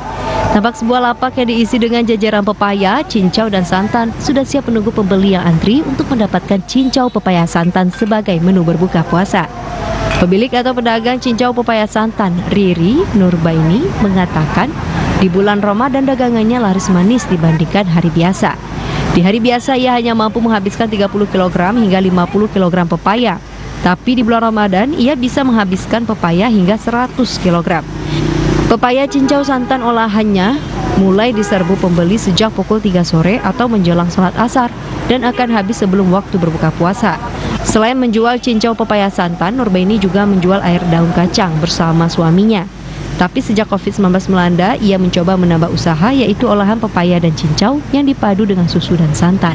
Tampak sebuah lapak yang diisi dengan jajaran pepaya, cincau, dan santan sudah siap menunggu pembeli yang antri untuk mendapatkan cincau pepaya santan sebagai menu berbuka puasa. Pemilik atau pedagang cincau pepaya santan, Riri Nurbaini, mengatakan di bulan Ramadan dagangannya laris manis dibandingkan hari biasa. Di hari biasa ia hanya mampu menghabiskan 30 kg hingga 50 kg pepaya. Tapi di bulan Ramadan ia bisa menghabiskan pepaya hingga 100 kg. Pepaya cincau santan olahannya mulai diserbu pembeli sejak pukul 3 sore atau menjelang sholat asar dan akan habis sebelum waktu berbuka puasa. Selain menjual cincau pepaya santan, Nurbaini juga menjual air daun kacang bersama suaminya. Tapi sejak COVID-19 melanda, ia mencoba menambah usaha, yaitu olahan pepaya dan cincau yang dipadu dengan susu dan santan.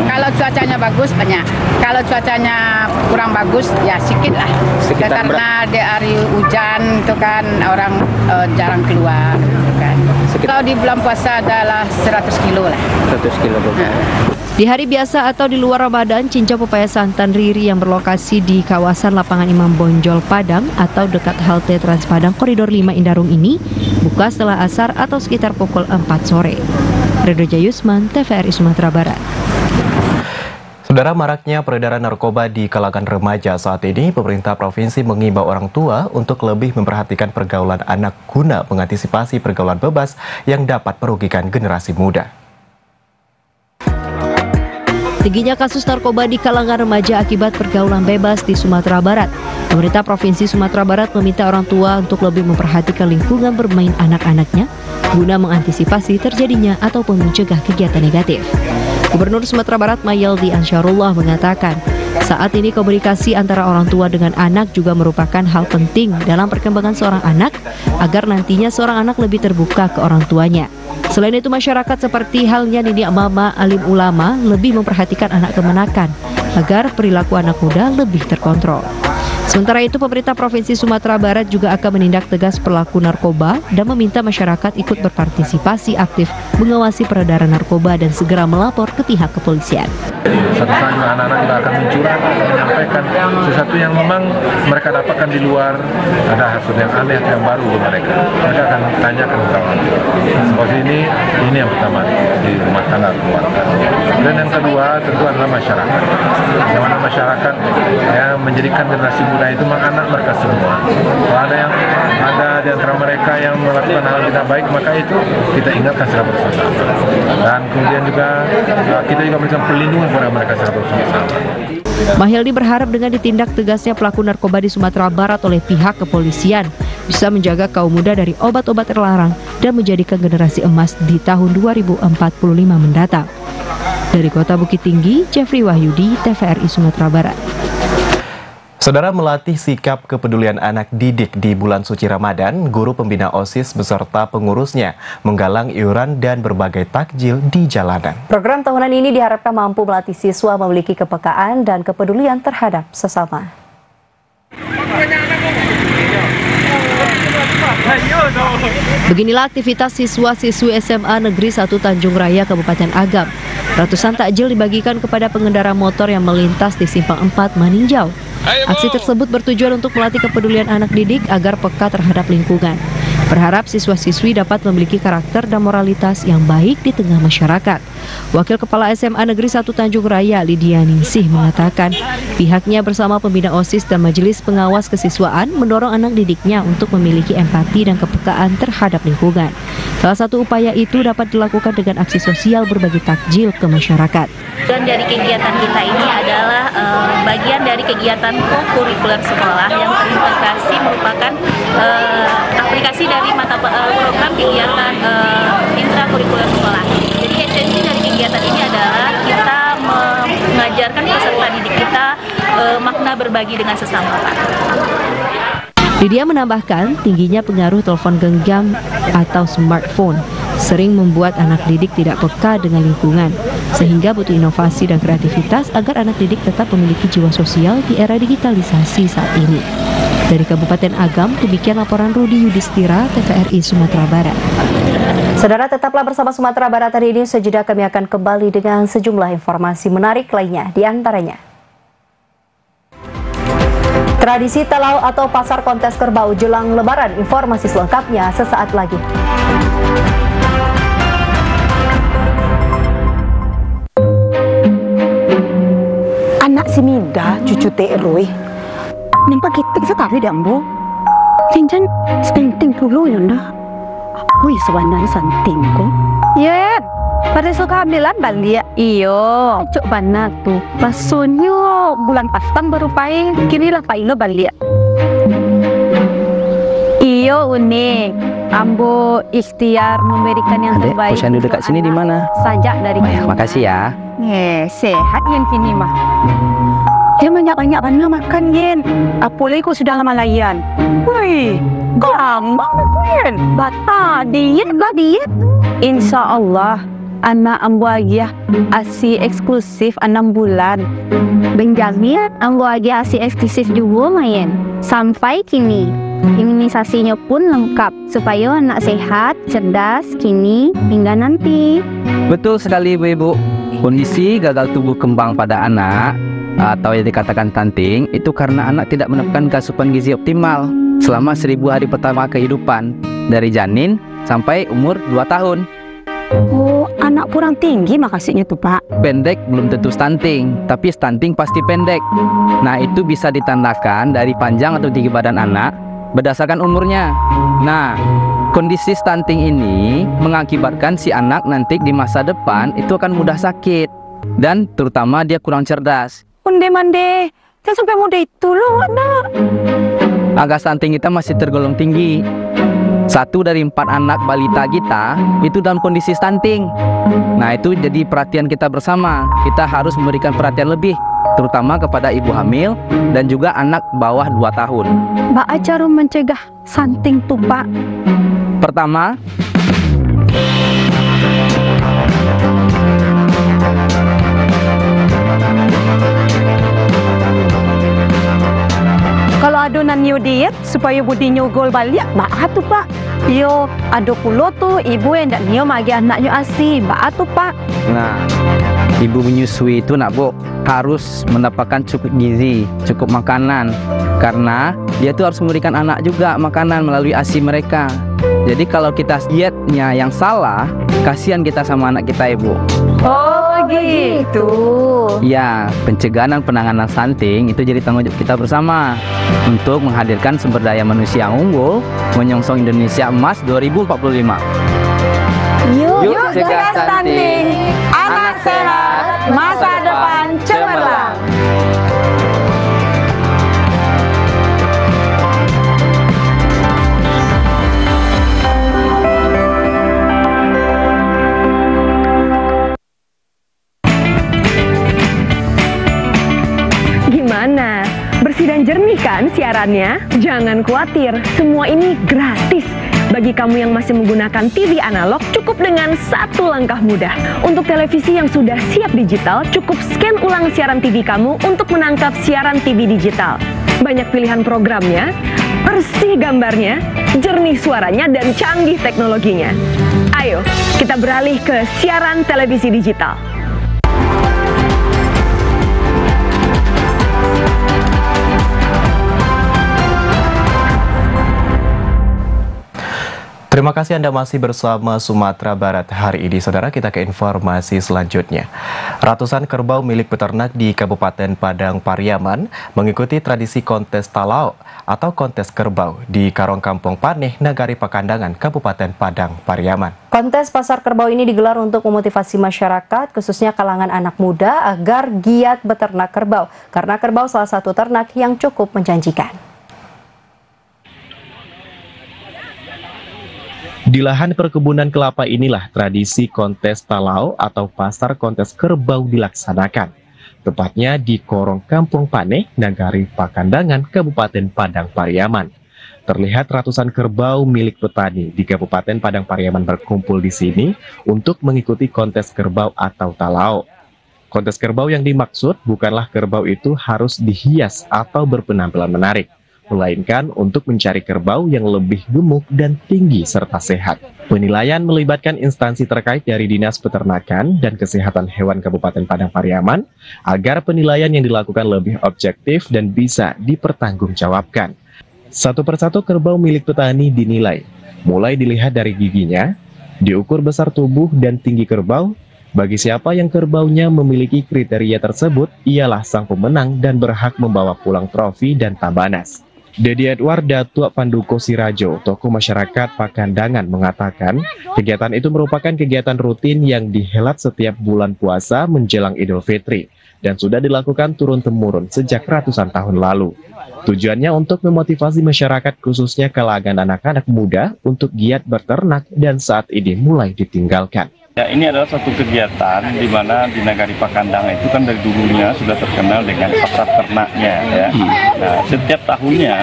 Kalau cuacanya bagus banyak, kalau cuacanya kurang bagus ya sedikit lah. Karena di hari hujan itu kan orang jarang keluar. Gitu kan. Kalau di bulan puasa adalah 100 kilo lah. 100 kilo Di hari biasa atau di luar Ramadan, cincau pepaya santan Riri yang berlokasi di kawasan lapangan Imam Bonjol Padang atau dekat halte Trans Padang Koridor 5 Indarung ini buka setelah asar atau sekitar pukul 4 sore. Redoja Yusman, TVRI Sumatera Barat. Saudara, maraknya peredaran narkoba di kalangan remaja saat ini, pemerintah provinsi mengimbau orang tua untuk lebih memperhatikan pergaulan anak guna mengantisipasi pergaulan bebas yang dapat merugikan generasi muda. Tingginya kasus narkoba di kalangan remaja akibat pergaulan bebas di Sumatera Barat. Pemerintah Provinsi Sumatera Barat meminta orang tua untuk lebih memperhatikan lingkungan bermain anak-anaknya guna mengantisipasi terjadinya ataupun mencegah kegiatan negatif. Gubernur Sumatera Barat Mayaldi Ansyarullah mengatakan, saat ini komunikasi antara orang tua dengan anak juga merupakan hal penting dalam perkembangan seorang anak agar nantinya seorang anak lebih terbuka ke orang tuanya. Selain itu, masyarakat seperti halnya Nini Mama Alim Ulama lebih memperhatikan anak kemenakan agar perilaku anak muda lebih terkontrol. Sementara itu, pemerintah Provinsi Sumatera Barat juga akan menindak tegas pelaku narkoba dan meminta masyarakat ikut berpartisipasi aktif mengawasi peredaran narkoba dan segera melapor ke pihak kepolisian. Satu saat juga anak-anak juga akan mencurah, menyampaikan sesuatu yang memang mereka dapatkan di luar, ada hasil yang aneh atau yang baru di mereka. Mereka akan tanyakan ke kawan. Seperti ini yang pertama di rumah tangga keluarga. Dan yang kedua tentu adalah masyarakat. Bagaimana masyarakat yang menjadikan generasi muda itu anak mereka semua. Kalau ada di antara mereka yang melakukan hal tidak baik, maka itu kita ingatkan secara bersama-sama. Dan kemudian juga kita juga memberikan perlindungan kepada mereka secara bersama-sama. Mahyildi berharap dengan ditindak tegasnya pelaku narkoba di Sumatera Barat oleh pihak kepolisian bisa menjaga kaum muda dari obat-obat terlarang dan menjadikan generasi emas di tahun 2045 mendatang. Dari Kota Bukit Tinggi, Jeffrey Wahyudi, TVRI Sumatera Barat. Saudara, melatih sikap kepedulian anak didik di bulan suci Ramadan, guru pembina OSIS beserta pengurusnya menggalang iuran dan berbagai takjil di jalanan. Program tahunan ini diharapkan mampu melatih siswa memiliki kepekaan dan kepedulian terhadap sesama. Beginilah aktivitas siswa-siswi SMA Negeri 1 Tanjung Raya, Kabupaten Agam. Ratusan takjil dibagikan kepada pengendara motor yang melintas di Simpang 4 Maninjau. Aksi tersebut bertujuan untuk melatih kepedulian anak didik agar peka terhadap lingkungan. Berharap siswa-siswi dapat memiliki karakter dan moralitas yang baik di tengah masyarakat. Wakil Kepala SMA Negeri 1 Tanjung Raya, Lydia Ningsih, mengatakan pihaknya bersama pembina OSIS dan Majelis Pengawas Kesiswaan mendorong anak didiknya untuk memiliki empati dan kepekaan terhadap lingkungan. Salah satu upaya itu dapat dilakukan dengan aksi sosial berbagi takjil ke masyarakat. Dan dari kegiatan kita ini adalah bagian dari kegiatan kurikuler sekolah yang terintegrasi merupakan aplikasi dari mata program kegiatan intrakurikuler sekolah. Jadi esensi dari kegiatan ini adalah kita mengajarkan peserta didik kita makna berbagi dengan sesama. Lydia menambahkan, tingginya pengaruh telepon genggam atau smartphone sering membuat anak didik tidak peka dengan lingkungan, sehingga butuh inovasi dan kreativitas agar anak didik tetap memiliki jiwa sosial di era digitalisasi saat ini. Dari Kabupaten Agam, demikian laporan Rudi Yudhistira, TVRI Sumatera Barat. Saudara, tetaplah bersama Sumatera Barat hari ini. Sejenak kami akan kembali dengan sejumlah informasi menarik lainnya, di antaranya tradisi talau atau pasar kontes kerbau jelang Lebaran. Informasi selengkapnya sesaat lagi. Anak si Mida, cucu Teh Roy. Nampak kita sekali dah, Ambo. Cincin penting dulu ya, dah. Wih, sebenarnya santing kok. Ya, pada suka ambilan balik. Iyo, cok banget tuh. Pasunyo bulan pastan baru paing, kini lah paing lo balik. Iyo unik. Ambo ikhtiar memberikan yang terbaik. Posyandu dekat sini di mana? Sajak dari kami. Makasih ya. Sehat yang kini mah. Dia banyak-banyak karena makan Yen. Apalagi kau sudah lama layan. Wih, gampang Yen. Bata diet lah diet. Insya Allah anak ambo aja asi eksklusif 6 bulan. Benjamin ambo aja asi eksklusif juga main. Sampai kini imunisasinya pun lengkap supaya anak sehat, cerdas kini hingga nanti. Betul sekali Ibu. Kondisi gagal tumbuh kembang pada anak atau yang dikatakan stunting itu karena anak tidak mendapatkan asupan gizi optimal selama 1000 hari pertama kehidupan dari janin sampai umur 2 tahun. Oh, anak kurang tinggi makasihnya tuh Pak. Pendek belum tentu stunting, tapi stunting pasti pendek. Nah, itu bisa ditandakan dari panjang atau tinggi badan anak berdasarkan umurnya. Nah, kondisi stunting ini mengakibatkan si anak nanti di masa depan itu akan mudah sakit dan terutama dia kurang cerdas. Mande, saya sampai muda itu loh anak. Angka stunting kita masih tergolong tinggi. 1 dari 4 anak balita kita itu dalam kondisi stunting. Nah, itu jadi perhatian kita bersama. Kita harus memberikan perhatian lebih, terutama kepada ibu hamil dan juga anak bawah 2 tahun. Mbak cara mencegah stunting tuh Pak? Pertama, adonan new diet supaya budinya gol balik. Bak tu Pak. Yo, ada pula tu ibu yang tak nio magi anaknya asi. Bak tu Pak. Nah, ibu menyusui itu nak Bu harus mendapatkan cukup gizi, cukup makanan. Karena dia tuh harus memberikan anak juga makanan melalui ASI mereka. Jadi kalau kita dietnya yang salah, kasihan kita sama anak kita Ibu. Oh gitu. Ya, pencegahan dan penanganan stunting itu jadi tanggung jawab kita bersama untuk menghadirkan sumber daya manusia yang unggul, menyongsong Indonesia Emas 2045. Yuk cegah stunting, anak sehat, masa depan cemerlang. Gimana? Bersih dan jernih kan siarannya? Jangan khawatir, semua ini gratis. Bagi kamu yang masih menggunakan TV analog, cukup dengan satu langkah mudah. Untuk televisi yang sudah siap digital, cukup scan ulang siaran TV kamu untuk menangkap siaran TV digital. Banyak pilihan programnya, bersih gambarnya, jernih suaranya, dan canggih teknologinya. Ayo, kita beralih ke siaran televisi digital. Terima kasih Anda masih bersama Sumatera Barat hari ini. Saudara, kita ke informasi selanjutnya. Ratusan kerbau milik peternak di Kabupaten Padang Pariaman mengikuti tradisi kontes talau atau kontes kerbau di Karong Kampung Paneh, Nagari Pakandangan, Kabupaten Padang Pariaman. Kontes pasar kerbau ini digelar untuk memotivasi masyarakat, khususnya kalangan anak muda, agar giat beternak kerbau. Karena kerbau salah satu ternak yang cukup menjanjikan. Di lahan perkebunan kelapa inilah tradisi kontes talau atau pasar kontes kerbau dilaksanakan. Tepatnya di Korong Kampung Paneh, Nagari Pakandangan, Kabupaten Padang Pariaman. Terlihat ratusan kerbau milik petani di Kabupaten Padang Pariaman berkumpul di sini untuk mengikuti kontes kerbau atau talau. Kontes kerbau yang dimaksud bukanlah kerbau itu harus dihias atau berpenampilan menarik, melainkan untuk mencari kerbau yang lebih gemuk dan tinggi serta sehat. Penilaian melibatkan instansi terkait dari Dinas Peternakan dan Kesehatan Hewan Kabupaten Padang Pariaman agar penilaian yang dilakukan lebih objektif dan bisa dipertanggungjawabkan. Satu persatu kerbau milik petani dinilai, mulai dilihat dari giginya, diukur besar tubuh dan tinggi kerbau. Bagi siapa yang kerbaunya memiliki kriteria tersebut, ialah sang pemenang dan berhak membawa pulang trofi dan tabanas. Dedi Edward Datuk Panduko Sirajo, tokoh masyarakat Pakandangan, mengatakan kegiatan itu merupakan kegiatan rutin yang dihelat setiap bulan puasa menjelang Idul Fitri dan sudah dilakukan turun-temurun sejak ratusan tahun lalu. Tujuannya untuk memotivasi masyarakat khususnya kalangan anak-anak muda untuk giat beternak dan saat ini mulai ditinggalkan. Ya, ini adalah satu kegiatan di mana di Nagari Pakandangan itu kan dari dulunya sudah terkenal dengan pasar ternaknya. Ya. Nah, setiap tahunnya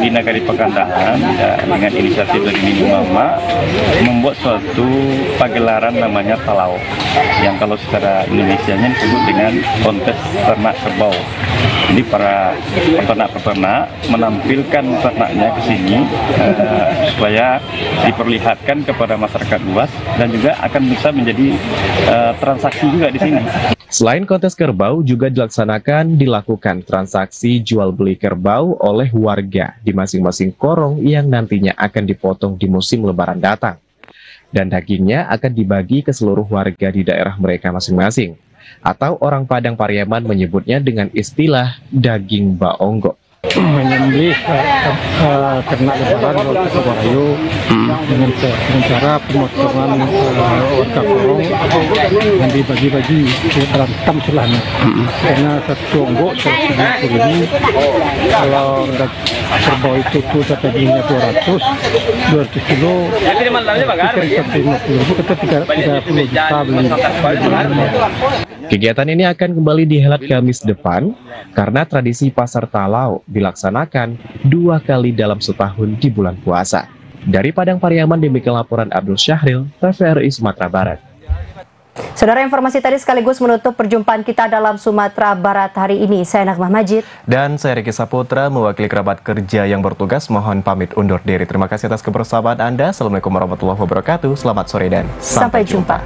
di Nagari Pakandangan ya, dengan inisiatif dari Minggu Mama membuat suatu pagelaran namanya talau, yang kalau secara Indonesianya disebut dengan kontes ternak kerbau. Jadi para peternak-peternak menampilkan ternaknya ke sini supaya diperlihatkan kepada masyarakat luas dan juga akan bisa menjadi transaksi juga di sini. Selain kontes kerbau juga dilakukan transaksi jual beli kerbau oleh warga di masing-masing korong yang nantinya akan dipotong di musim lebaran datang. Dan dagingnya akan dibagi ke seluruh warga di daerah mereka masing-masing. Atau orang Padang Pariaman menyebutnya dengan istilah daging baonggo. Menyembelih ternak lebaran waktu Kebarayu dengan cara pemotongan warga korong yang dibagi-bagi dalam tampilannya. Karena satu onggok 150 ini, kalau kerbau itu dagingnya 200 kilo, kita 150.000, kita 30 juta beli. Kegiatan ini akan kembali dihelat Kamis depan karena tradisi pasar talau dilaksanakan 2 kali dalam setahun di bulan puasa. Dari Padang Pariaman, demikian laporan Abdul Syahril, TVRI Sumatera Barat. Saudara, informasi tadi sekaligus menutup perjumpaan kita dalam Sumatera Barat hari ini. Saya Nagmah Majid. Dan saya Riki Saputra, mewakili kerabat kerja yang bertugas, mohon pamit undur diri. Terima kasih atas kebersamaan Anda. Assalamualaikum warahmatullahi wabarakatuh. Selamat sore dan sampai jumpa.